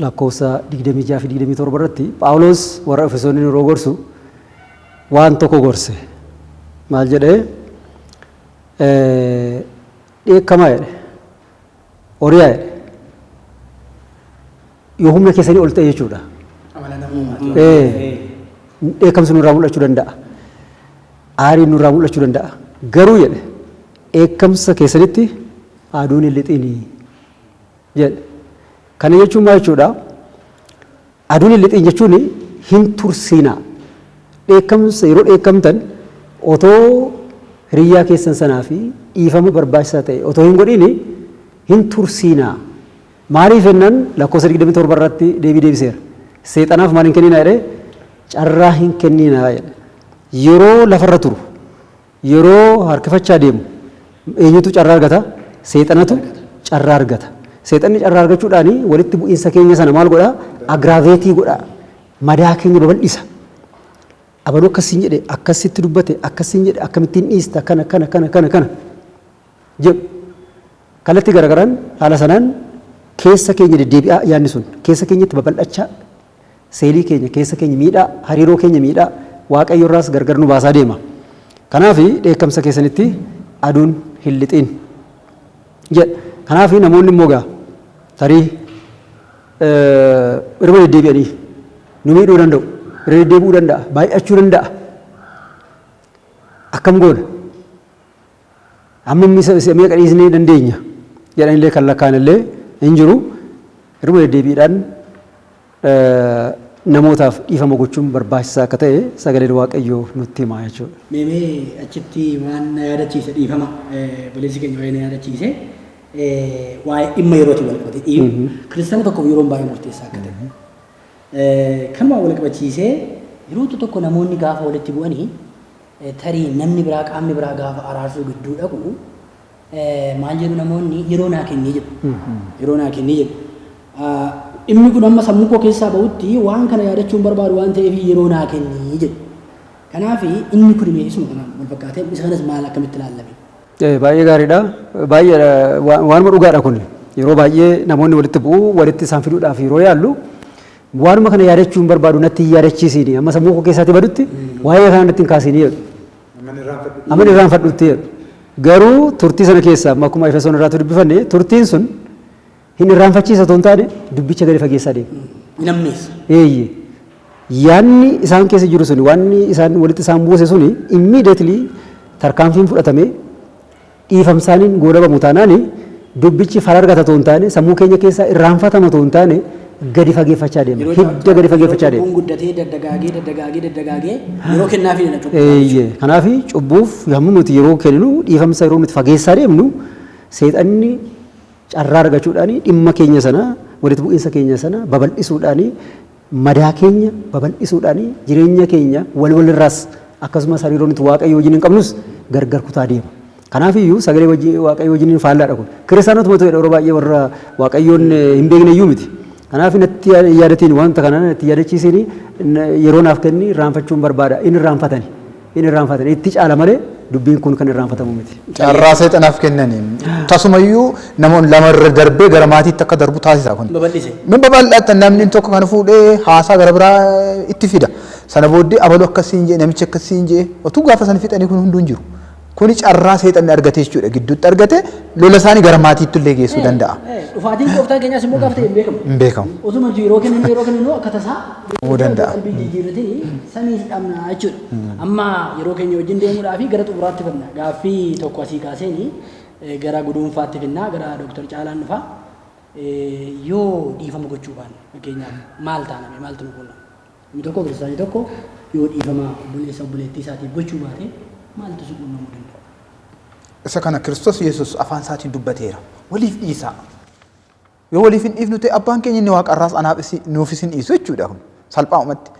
lakkoofsa 26 fi 27 irratti Phaawulos warra Efesoon yeroo gorsu waan tokko gorse. Maal jedhee dheekkamaa jedhe horiyaa jedhe yoo humna keessanii ol ta'e jechuudha. Dheekkamsi nurraa mul'achuu danda'a. Aariin nurraa mul'achuu danda'a. Garuu jedhe dheekkamsa keessanitti aduun hin lixini jedhe. Kana jechuun maal jechuudha? Aduun hin lixin jechuun hin tursiinaa. Dheekkamsa yeroo dheekkamtan otoo hiriyyaa keessan sanaa fi dhiifama barbaachisaa ta'e otoo hin godhini hin tursiinaa. Maaliif jennaan lakkoofsa 27 irratti deebiseera. Seexanaaf maal hin kenninaa jedhee carraa hin kenninaa jedhe. Yeroo lafarra turu yeroo harkifachaa deemu eenyutu carraa argata? Seexanatu carraa argata. Seexanni carraa argachuudhaan walitti bu'iinsa keenya sana maal godhaa? Agraaveetii godhaa. Madaa keenya babal'isa. Abaluu akkasiin jedhe akkasitti dubbate akkasiin jedhe akkamittiin dhiista kana jedhu. Kallattii garagaraan haala sanaan keessa keenya deddeebi'aa yaadni sun keessa keenyatti babal'achaa seelii keenya keessa keenya miidhaa hariiroo keenya miidhaa Waaqayyo irraas gargar nu baasaa deema. Kanaaf dheekkamsa keessanitti aduun hin lixin jedha. Kanaaf namoonni immoo gaa tarii irra deddeebi'anii nu miidhuu danda'u, irra deddeebi'uu danda'a, baay'achuu danda'a. Akkam goona? Amma meeqa dhiisnee dandeenya jedhanillee kan lakkaa'anillee hin jiru. Irra deddeebiidhaan namootaaf dhiifama gochuun barbaachisaa akka ta'e sagaleen Waaqayyoo nutti himaa jechuudha. Meemee achitti waan na yaadachiise dhiifama buleessi keenya waa'ee na yaadachiise waa'ee dhimma yerootti wal qabate kiristaana tokkoof yeroon baay'ee murteessaa akka ta'e. Kanuma wal qabachiisee yeroo tokko namoonni gaafa walitti bu'anii tarii namni biraa qaamni biraa gaafa araarsuu gidduu dhaqu maal jedhu namoonni yeroo naa kennee jedhu. Yeroo naa kennee jedhu. Dhimmi kun amma sammuu koo keessaa bahutti waan kana yaadachuun barbaadu waan ta'eef yeroo naa kennee jedhu. Kanaaf inni kun isuma kanaan wal fakkaatee isa kanas maal akkamitti ilaallame? Baay'ee gaariidha. Baay'ee waanuma dhugaadha kun. Yeroo baay'ee namoonni walitti bu'u walitti isaan fiduudhaaf yeroo yaallu waanuma kana yaadachuun barbaadu natti yaadachiisini amma sammuu koo keessaatti badutti waa'ee kana natti hin kaasini jedhu. Amma irraanfadhutti jedhu. Garuu turtii sana keessa akkuma Efesoon irraatti dubbifanne turtiin sun hin irraanfachiisa otoo hin taane dubbicha gadi fageessaa deema. Namnis. Yaanni isaan keessa jiru suni waanni isaan walitti isaan buuse suni immediately tarkaanfiin fudhatamee dhiifamsaaniin goodabamu taanaani dubbichi fara argata ta'uu hin taane sammuu keenya keessaa irraanfatama ta'uu hin taane gadi fageeffachaa deema. Hidda gadi fageeffachaa deema. Cubbuun guddatee daddagaagee yeroo kennaafi dha cubbuu. Kanaaf cubbuuf yommuu nuti yeroo kenninu dhiifamsa yeroo nuti fageessaa deemnu seexanni carraa argachuudhaan dhimma keenya sana walitti bu'iinsa keenya sana babal'isuudhaan madaa keenya babal'isuudhaan jireenya keenya walirraas akkasumas hariiroo nuti waaqayyo wajjin hin qabnus gargar kutaa deema. Kanaaf iyyuu sagalee waaqayyo wajjin faallaadha kun. Kiristaanotuma ta'edha yeroo baay'ee warra waaqayyoon hin beekne iyyuu miti. Kanaaf natti yaadatiin wanta kana natti yaadachiisanii yeroo naaf kenni irraanfachuun barbaada. Inni irraanfatani itti caala malee dubbiin kun kan irraanfatamu miti. Carraa seexanaaf kennanii tasumayyuu namoonni lamarra darbee gara maatiitti akka darbu taasisa kun. Babal'ise. Min babal'atta namni tokko kan fuudhee haasaa gara biraa itti fida. Sana booddee abaluu akkasiin jee namichi akkasiin jee otuu gaafa sana fixanii kun hunduu hin jiru. Kuni carraa seexanni argate jechuudha. Gidduutti argate lola isaanii gara maatiitti illee geessuu danda'a. Dhufaatiin gooftaa keenyaas immoo gaafa ta'e hin beekamu. Hin beekamu. Osuma yeroo kennu akka tasaa Ta'uu danda'a. qalbii jijjiirratee samii dhabna jechuudha. Amma yeroo keenya wajjin deemuudhaaf gara xumuraatti finna. Gaaffii tokko asii kaaseeni gara guduunfaatti finna gara Dooktar Caalaan dhufa. Yoo dhiifama gochuu baanne fakkeenyaaf maal taaname maaltu nu quunnama? Inni tokko kiristaanii tokko yoo dhiifama obboleessa obboleettii isaatiif gochuu baate maaltu si quunnamuu danda'a? Isa kana Kiristoos Yesuus afaan isaatiin dubbateera. Waliif dhiisaa. Yoo waliif hin dhiifnu ta'e abbaan keenya inni waaqarraas nuufis hin dhiisu jechuudha kun salphaamatti.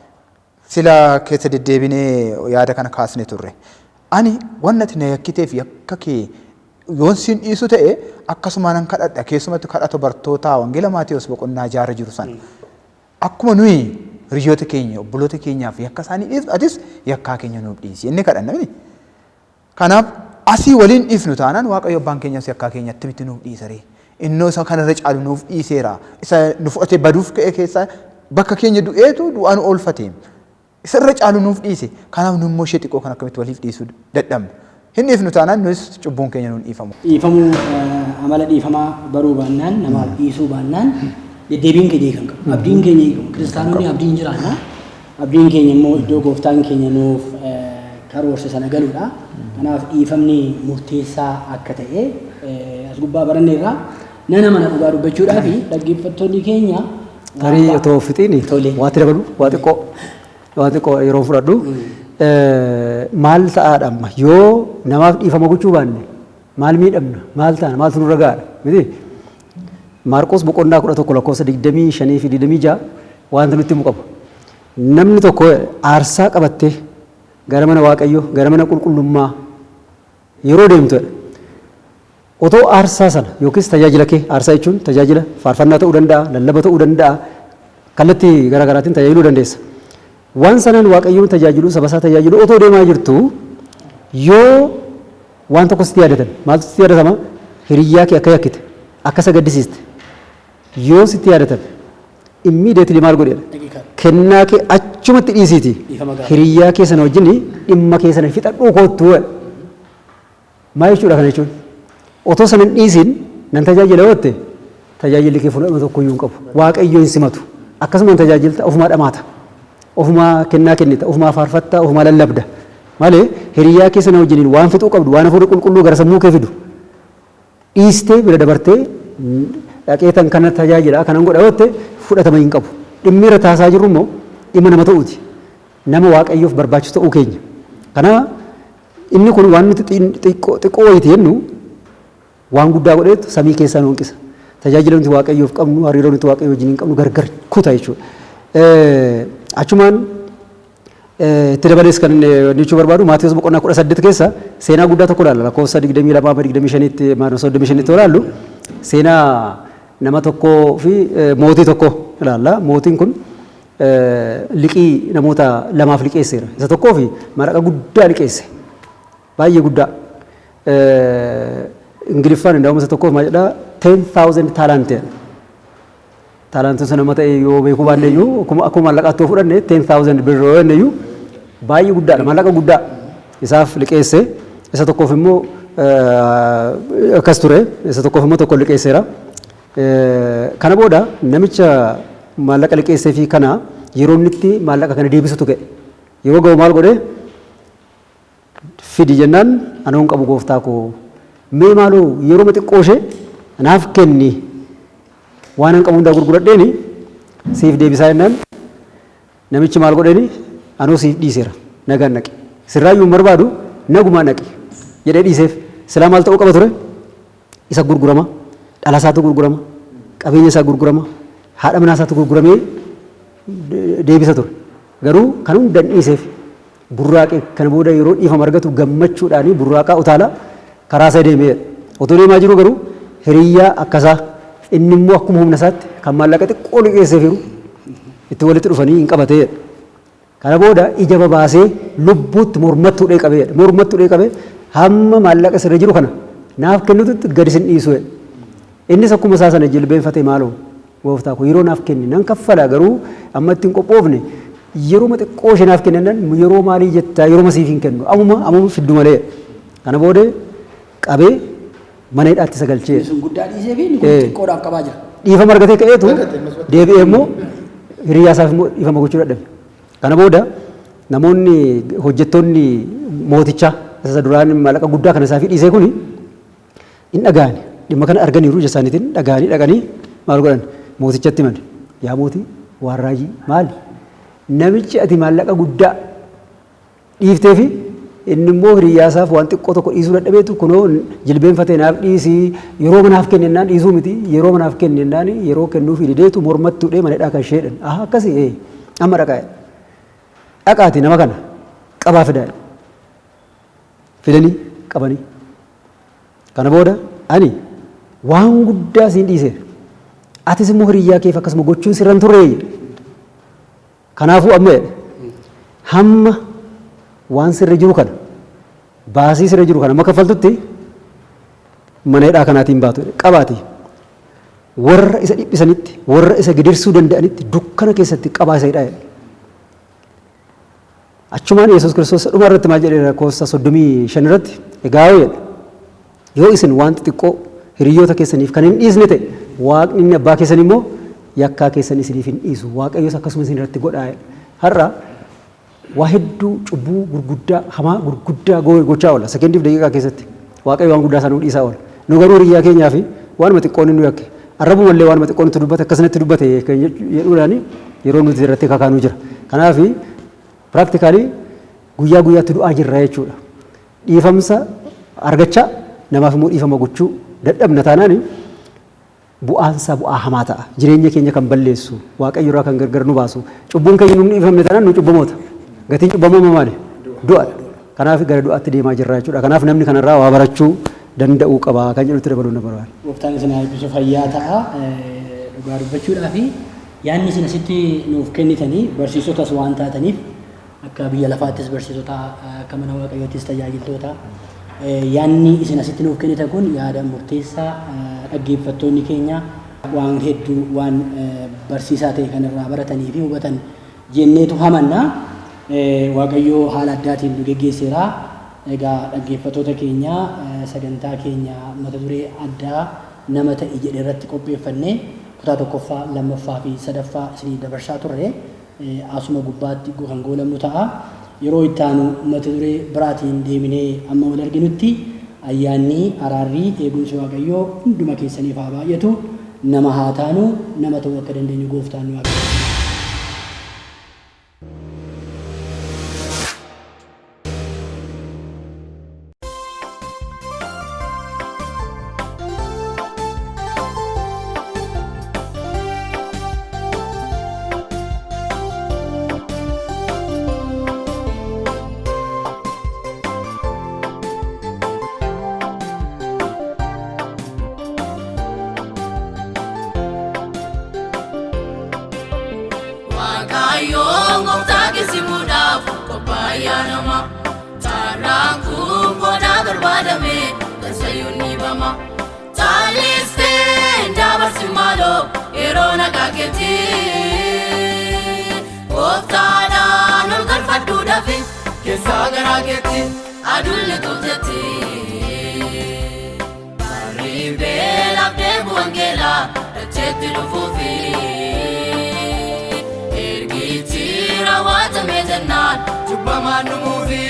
Sila keessa deddeebinee yaada kana kaasne turre. Ani wannati na yakkiteef yakka kee yoon sin dhiisu ta'e akkasuma nan kadhadha keessumatti kadhata bartoota wangeela Maatiyos boqonnaa 6 jiru sana. Akkuma nuyi hiriyoota keenya obboloota keenyaaf yakka isaanii dhiifnu atis yakkaa keenya nuuf dhiisi inni kadhanna miti. Kanaaf asii waliin dhiifnu taanaan waaqayyo abbaan keenyas yakkaa keenyatti miti nuuf dhiisaree. Innoo isa kanarra caalu nuuf dhiiseera. Isa nu fudhatee baduuf ka'e keessaa bakka keenya du'eetu du'aan oolfatee. Isarra caalu nuuf dhiise. Kanaaf nu immoo ishee xiqqoo kan akkamitti waliif dhiisuu dadhabne. Hin dhiifnu taanaan nus cubbuun keenya nuun dhiifamu. Dhiifamuu amala dhiifamaa baruu baannaan namaaf dhiisuu baannaan deddeebiin keenya kan qabu. Abdiin keenya eegamu. Kiristaanonni abdiin jiraanna. Abdiin keenya immoo iddoo gooftaan keenya nuuf karoorse sana galuudha. Kanaaf dhiifamni murteessaa akka ta'e as gubbaa baranneerra mana dhugaa dubbachuudhaa fi dhaggeeffattoonni keenya tarii otoo fixiini waatti dabalu waa xiqqoo yeroo fudhadhu maal ta'aadha amma yoo namaaf dhiifama gochuu baanne maal miidhamna maal taana maaltu nurra gaadha miti Maarqos boqonnaa 11 lakkoofsa 25 fi 26 wanta nutti himu qaba. Namni tokko aarsaa qabattee gara mana Waaqayyoo gara mana qulqullummaa yeroo deemtudha. Otoo aarsaa sana yookiis tajaajila kee aarsaa jechuun tajaajila faarfannaa ta'uu danda'a, lallaba ta'uu danda'a, kallattii garaagaraatiin tajaajiluu dandeessa. Waan sanaan Waaqayyoon tajaajilu saba isaa tajaajilu otoo deemaa jirtu yoo waan tokko sitti yaadatan maaltu sitti yaadatama? Hiriyyaa kee akka yakkite akka sagaddisiiste yoo sitti yaadatan immediately maal godheedha? Kennaa kee achumatti dhiisiiti hiriyyaa kee sana wajjin dhimma kee sana fixadhuu koottuu maal jechuudha kana jechuun otoo sana hin dhiisin nan tajaajila yootte tajaajilli kee fudhatama tokkoyyuu hin qabu. Waaqayyo hin simatu. Akkasuma tajaajilta ofumaa dhamaata. Ofumaa kennaa kennita, ofumaa faarfatta, ofumaa lallabda. Malee hiriyyaa kee sana wajjin waan fixuu qabdu, waan hafuura qulqulluu gara sammuu kee fidu. Dhiistee bira dabartee dhaqeetan kana tajaajila kanan godha yootte fudhatama hin qabu. Dhimmi irra taasaa jirru immoo dhimma nama ta'uuti. Nama Waaqayyoof barbaachisu ta'uu keenya. Kana inni kun waan nuti xiqqoo wayiti jennu waan guddaa godheetu samii keessaa nu hanqisa. Tajaajila nuti Waaqayyoof qabnu, hariiroo nuti Waaqayyoo wajjin hin qabnu gargar kuta jechuudha. Achumaan itti dabalees kan jechuu barbaadu Maatiyos boqonnaa 18 keessa seenaa guddaa tokko ilaalla. Lakkoofsa 22-25tti 35tti ilaallu seenaa nama tokkoo fi mootii tokko ilaalla. Mootiin kun liqii namoota lamaaf liqeesseera. Isa tokkoo fi maraqa guddaa liqeesse. Baay'ee guddaa. Ingiliffaan indaa'uma isa tokkoof maal jedhaa 10,000 taalaantii. Taalaantiin sana mata yoo beekuu baanne iyyuu akkuma maallaqaatti yoo fudhanne 10,000 birroo jenne iyyuu baay'ee guddaadha. Maallaqa guddaa isaaf liqeesse. Isa tokkoof immoo akkas ture. Isa tokkoof immoo tokko liqeesseera. Kana booda namicha maallaqa liqeessee fi kana yeroo inni itti maallaqa kana deebisutu ga'e. Yeroo ga'u maal godhee fidi jennaan ana hin qabu gooftaa koo mee maaloo yeroo xiqqoo ishee naaf kenni waan an qabu hundaa gurguradheeni siif deebisaa jennaan namichi maal godheeni anuu siif dhiiseera nagaan naqi sirraayyuu barbaadu nagumaa naqi jedhee dhiiseef silaa maal ta'uu qaba ture isa gurgurama dhala isaatu gurgurama qabeenya isaa gurgurama haadha manaa isaatu gurguramee deebisa ture garuu kan hunda dhiiseef burraaqe kana booda yeroo dhiifama argatu gammachuudhaanii burraaqaa utaalaa karaa isaa deemee otoo deemaa jiru garuu hiriyyaa akkasaa inni immoo akkuma humna isaatti kan maallaqa xiqqoo liqeessee firu itti walitti dhufanii hin qabatee kana booda ija babaasee lubbuutti mormattuu dhee qabee hamma maallaqa sirra jiru kana naaf kennitutti gadi sin dhiisu innis akkuma isaa sana jilbeenfatee maaloo gooftaa ko yeroo naaf kenni nan kaffala garuu amma ittiin qophoofne yeroo xiqqoo ishee naaf kennan yeroo maalii jettaa yeroo masiif hin kennu ammuma fiddu malee kana booda qabee mana hidhaatti sagalchee sun guddaa dhiisee fi xiqqoodhaaf qabaa jira dhiifama argatee ka'eetu deebi'ee immoo hiriyyaa isaaf immoo dhiifama gochuu dadhabe kana booda namoonni hojjettoonni mootichaa isa duraan maallaqa guddaa kana isaaf dhiisee kuni hin dhaga'ani dhimma kana arganiiru ija isaaniitiin dhaga'anii dhaqanii maal godhan mootichatti himan yaa mootii waan raajii maali namichi ati maallaqa guddaa dhiiftee fi inni immoo hiriyyaasaaf waan xiqqoo tokko dhiisuu dadhabeetu kunoo jilbeenfatee naaf dhiisii yeroo manaaf kennennaan dhiisuu miti yeroo manaaf kennennaan yeroo kennuuf hidhideetu mormattuudhee mana hidhaa kan isheedhan akkasii amma dhaqaati nama kana qabaa fidaa fidanii qabanii kana booda ani waan guddaa siin dhiiseera atis immoo hiriyyaa keef akkasuma gochuun sirran turree kanaafuu amma hamma waan sirra jiru kana baasii sirra jiru kana amma kaffaltutti mana hidhaa kanaatiin baatu qabaati warra isa dhiphisanitti warra isa gidirsuu danda'anitti dukkana keessatti qabaa isa hidhaa achumaan Yesuus Kiristoos dhuma irratti maal jedheera Koossa 35 irratti egaa yoo isin waan xiqqoo hiriyoota keessaniif kan hin dhiisne ta'e waaqni inni abbaa keessan immoo yakkaa keessan isiniif hin dhiisu waaqayyos akkasuma isin irratti godhaa har'a waa hedduu cubbuu gurguddaa hamaa gurguddaa gochaa oola sekendiif daqiiqaa keessatti waaqayyo waan guddaa sanuu dhiisaa oola nu garuu hiriyyaa keenyaa fi waanuma xiqqoon nu yakke arrabumallee waanuma xiqqoon itti dubbate akkasumatti dubbate jedhuudhaani yeroo nuti irratti kakaanuu jira kanaaf piraaktikaalii guyyaa guyyaatti du'aa jirra jechuudha dhiifamsa argachaa namaaf immoo dhiifama gochuu dadhabna taanaani bu'aansa bu'aa hamaa ta'a jireenya keenya kan balleessu waaqayyo irraa kan gargar nu baasu cubbuun keenya nu dhiifamne taanaan nu cubbamoota gatiin cubbamoo maali du'a kanaaf gara du'aatti deemaa jirra jechuudha kanaaf namni kanarraa waa barachuu danda'uu qaba kan jedhutti dabaluu na barbaada. Gooftaan isin eebbisu fayyaa ta'a dhugaa dubbachuudhaa fi yaadni isin asitti nuuf kennitanii barsiisotas waan taataniif akka biyya lafaattis barsiisota akka mana waaqayyoottis tajaajiltoota yaadni isin asitti nuuf kennitan kun yaada murteessaa dhaggeeffattoonni keenya waan hedduu waan barsiisaa ta'e kanarraa baratanii fi hubatan jenneetu hamanna waaqayyoo haala addaatiin nu geggeesseera egaa dhaggeeffattoota keenya sagantaa keenya mata duree addaa nama ta'e jedhe irratti qopheeffannee kutaa tokkoffaa lammaffaa fi sadaffaa isinii dabarsaa turre asuma gubbaatti kan goolabnu ta'a yeroo itti aanu mata duree biraatiin deeminee amma wal arginutti ayyaanni araarri eegumsi waaqayyoo hunduma keessaniif haa baay'atu nama haa taanu nama ta'uu akka dandeenyu gooftaan nu haa Adulle tutati Arrive la debu angela Raccetti lufufi Ergichi rawata mezanan Jubba manu mufi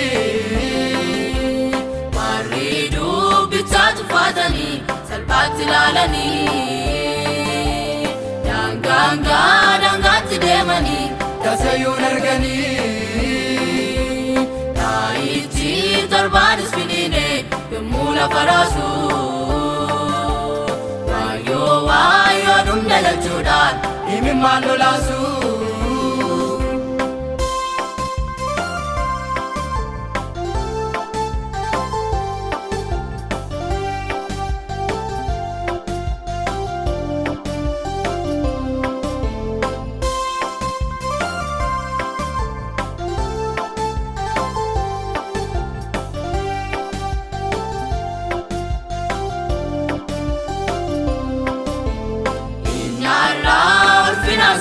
Maridu bitatu fatani Salba salphaatti ilaalanii daangaatti deemanii tasayyuun arganii taayichi torbaanis finiine yommuu lafa raasu waayoo dhumna lachuudhaan himimmaan lolaasu.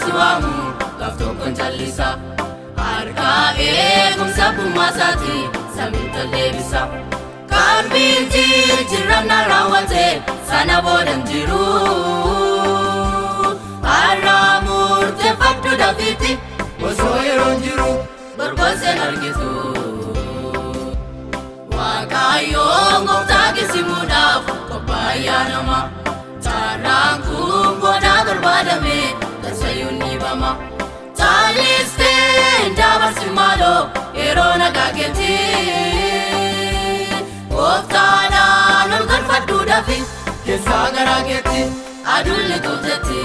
Suamu lafto konchalisa harka eegumsa bumaasati samita lebisa karbinti jirana rawate sana bodan jiru aramurte faddu dafiti osoo yeroon jiru barbasen argitu waaqayyoon gooftaa kisimuudhaaf qophaa'aa nama carraan kun boona barbaadame tasayyuun dhiibama taalistee dabarsi maaloo yeroo nagaa keetti gooftaadhaan ol galfadhuudhaafi keessaa garaa keetti aduun tuutetti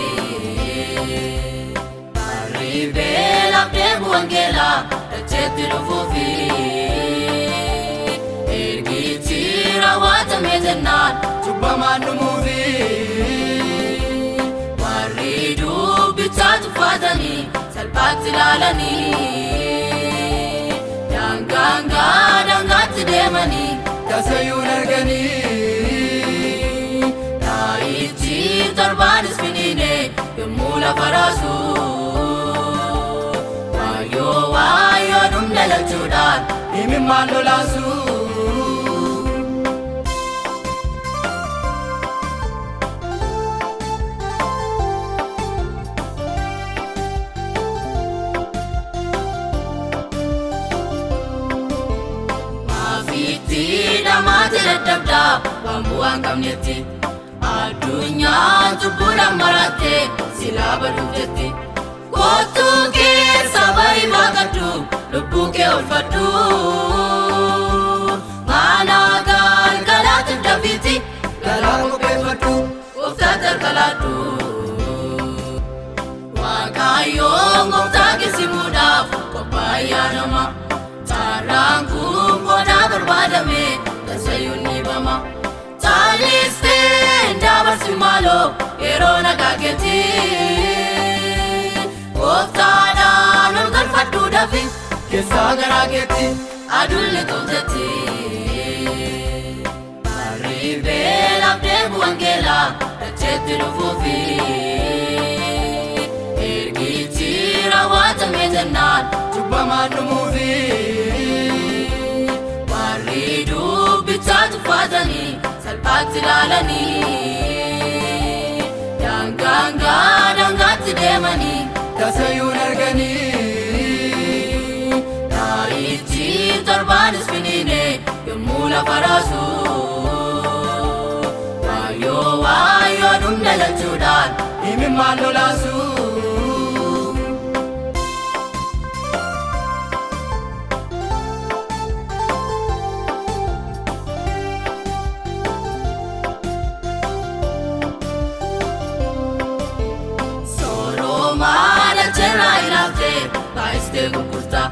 arriibee lafdee wangeelaa dacheetti dhufuufi ergichi raawwatamee jennaan cubbamaan dhumuufi warri dubbicha tuffatanii salphaatti ilaalanii daangaatti deemanii tasayyuun arganii taayichi torbaanis finiine yommuu lafa raasu waayoo dhumna lachuudhaan himimmaan lolaasu. Maati dadhabdaa waan bu'aan qabnetti addunyaan cubbuudhaan maratte silaa baduuf jetti kottuu keessa barii baaqadhu lubbuu kee oolfadhu mana galgalaatiif dafiitti garaa qopheeffadhu gooftaatti harkalaadhu waaqayyoon gooftaa kisimuudhaaf qophaa'aa nama carraan kun boona barbaadame tasayyuun dhiibama taalistee dabarsi maaloo yeroo nagaa keetti gooftaadhaan ol galfadhuudhaafi keessaa garaa keetti aduun tuutetti arriibee lafdee wangeelaa dacheetti dhufuufi ergichi raawwatamee jennaan cubbamaan dhumuufi warri dubbicha tuffatanii salphaatti ilaalanii daangaatti deemanii tasayyuun arganii taayichi torbaanis finiine yommuu lafa raasu waayoo dhumna lachuudhaan himimmaan lolaasu. baay'istee gurgurta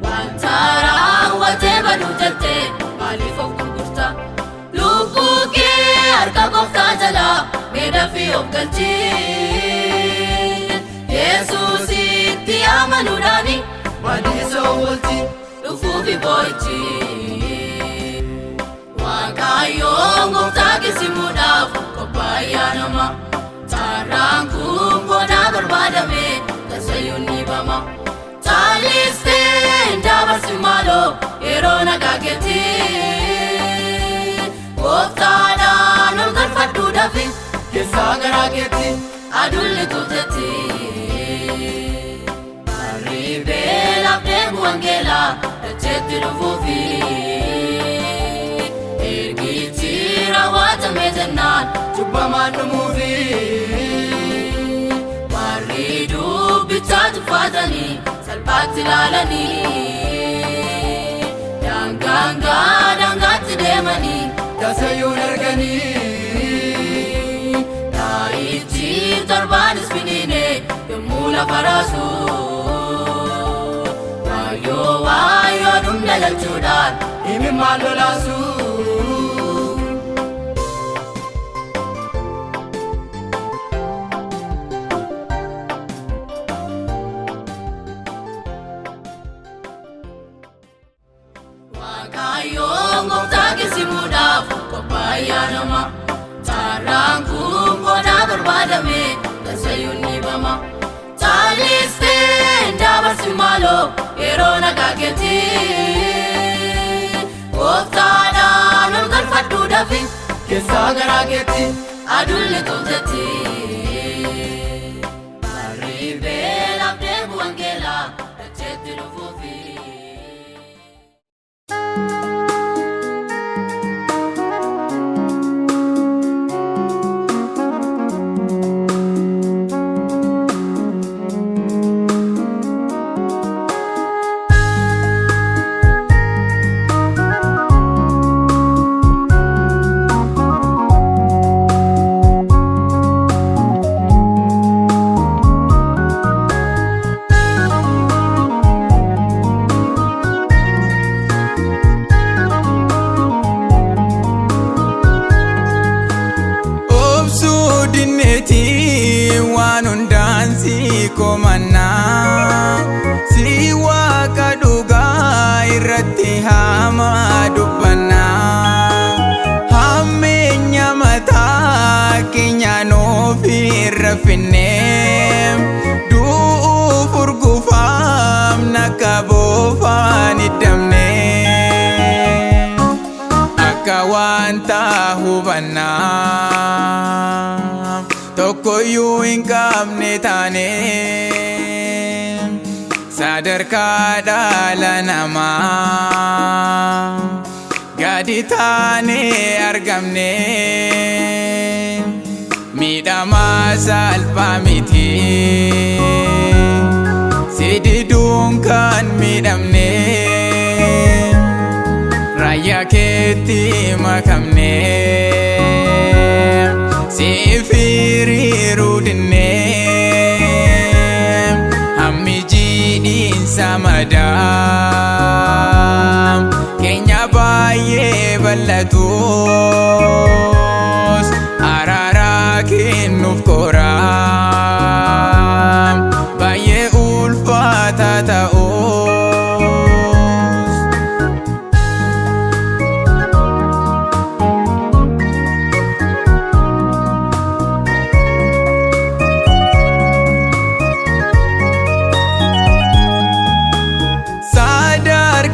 wanta raawwatee baduu jettee maaliif of gurgurta lubbuu kee harka gooftaa jalaa meedhaafii of galchi Yesuusitti amanuudhaani badiisa oolchi dhufuufi boo'ichi waaqayyoon gooftaa kisimuudhaaf qophaa'aa nama carraan kun boona barbaadame tasayyuun dhiibama taalistee dabarsi maaloo yeroo nagaa keetti gooftaadhaan ol galfadhuudhaafi keessaa garaa keetti aduun tuutetti arriibee lafdee wangeelaa dacheetti dhufuufi ergichi raawwatamee jennaan Hamaan dhumuufi warri dubbicha tuffatanii salphaatti ilaalanii daangaatti deemanii tasayyuun arganii taayichi torbaanis finiine yommuu lafa raasu waayoo dhumna jechuudhaan himimmaan lolaasu. Nama taraan kun boona barbaadame tasayyuun ni bama taalistee dabarsi maaloo yeroo nagaa keetti gooftaadhaan ol galfadhuu dhafi keessaa garaa keetti aduun tolchetti barriibee lafdee bu'angeelaa dacheetti dhufuufi. Waan hundaan si komannaa si waaqa dhugaa irratti hamaa dubbannaa hammeenya mataa keenyaan ofirra finnee du'uuf urgufaamna akka boofaan iddamnee akka wanta hubannaa tokkoyyuu hin qabne taane sadarkaa dhala namaa gadi taane argamne miidhamaa salphaa miti sididuun kan miidhamne raayyaa keetti makamne Sifiriru dinne hammi jiidhiinsa madam keenya baay'ee bal'atus araaraa kennuuf koraam baay'ee ulfaata ta'us.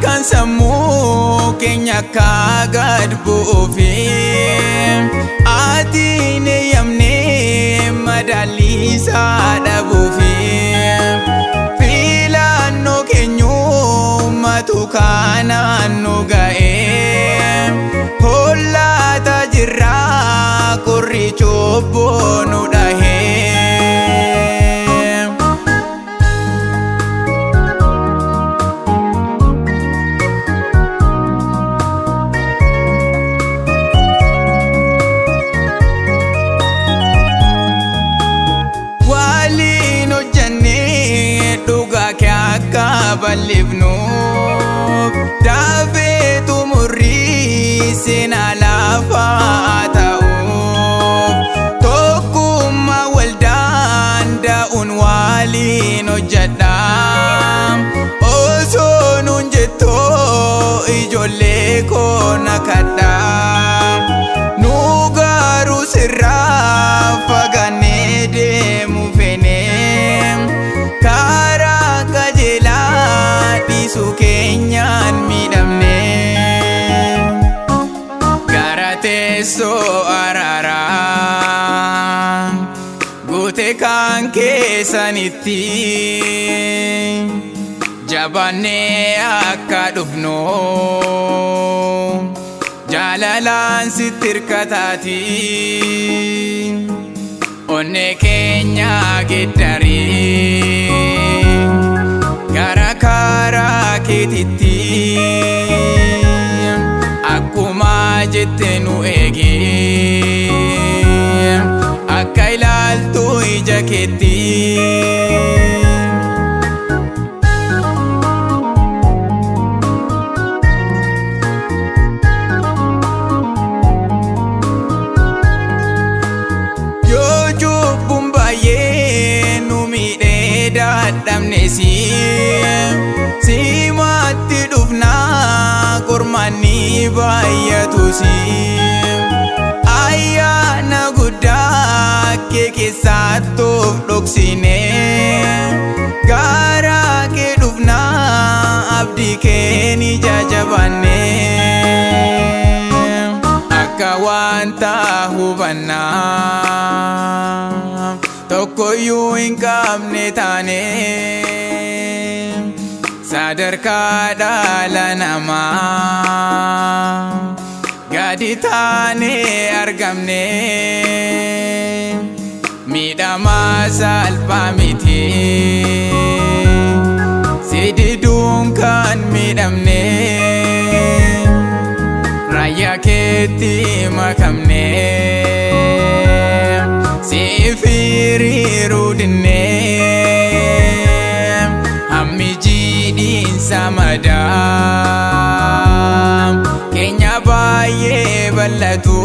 Kan sammuu keenya akka gad bu'uufi ati ne yamne madaliisaa dhabuufi filannoo keenyummatu kanaan nu ga'ee hollaataa jirraa qorri cubbuu nu dhahee. Balifnuuf daafee tumurrii seenaa lafaa ta'uuf tokkummaa waldaan da'uun waliin hojjedha osoo nuun jettoo ijoollee koo nakadha nu garuu sirraa fagannee deemu feenee karaa qajeelaa dhiisuu keenyaan miidhamne gara teessoo araaraa guute kan keessanitti jabaannee akka dhufnu jaalalaan sitti hirkataati. onne keenya geddarii gara karaa keetitti akkuma jette nu eegi akka ilaaltu ija keetti. Simatti dhufna kormanni baay'atusi ayyaana guddaa kee keessatti of dhoksine gara kee dhufna abdii kee ni jajabanne akka wanta hubanna tokkoyyuu hin qabne taane sadarkaa dhala namaa gadi taane argamne miidhamaa salphaa miti sididuun kan miidhamne raayyaa keetti makamne siif hiriiruu dinne hammi jiidhiinsa madaa keenya baay'ee bal'atu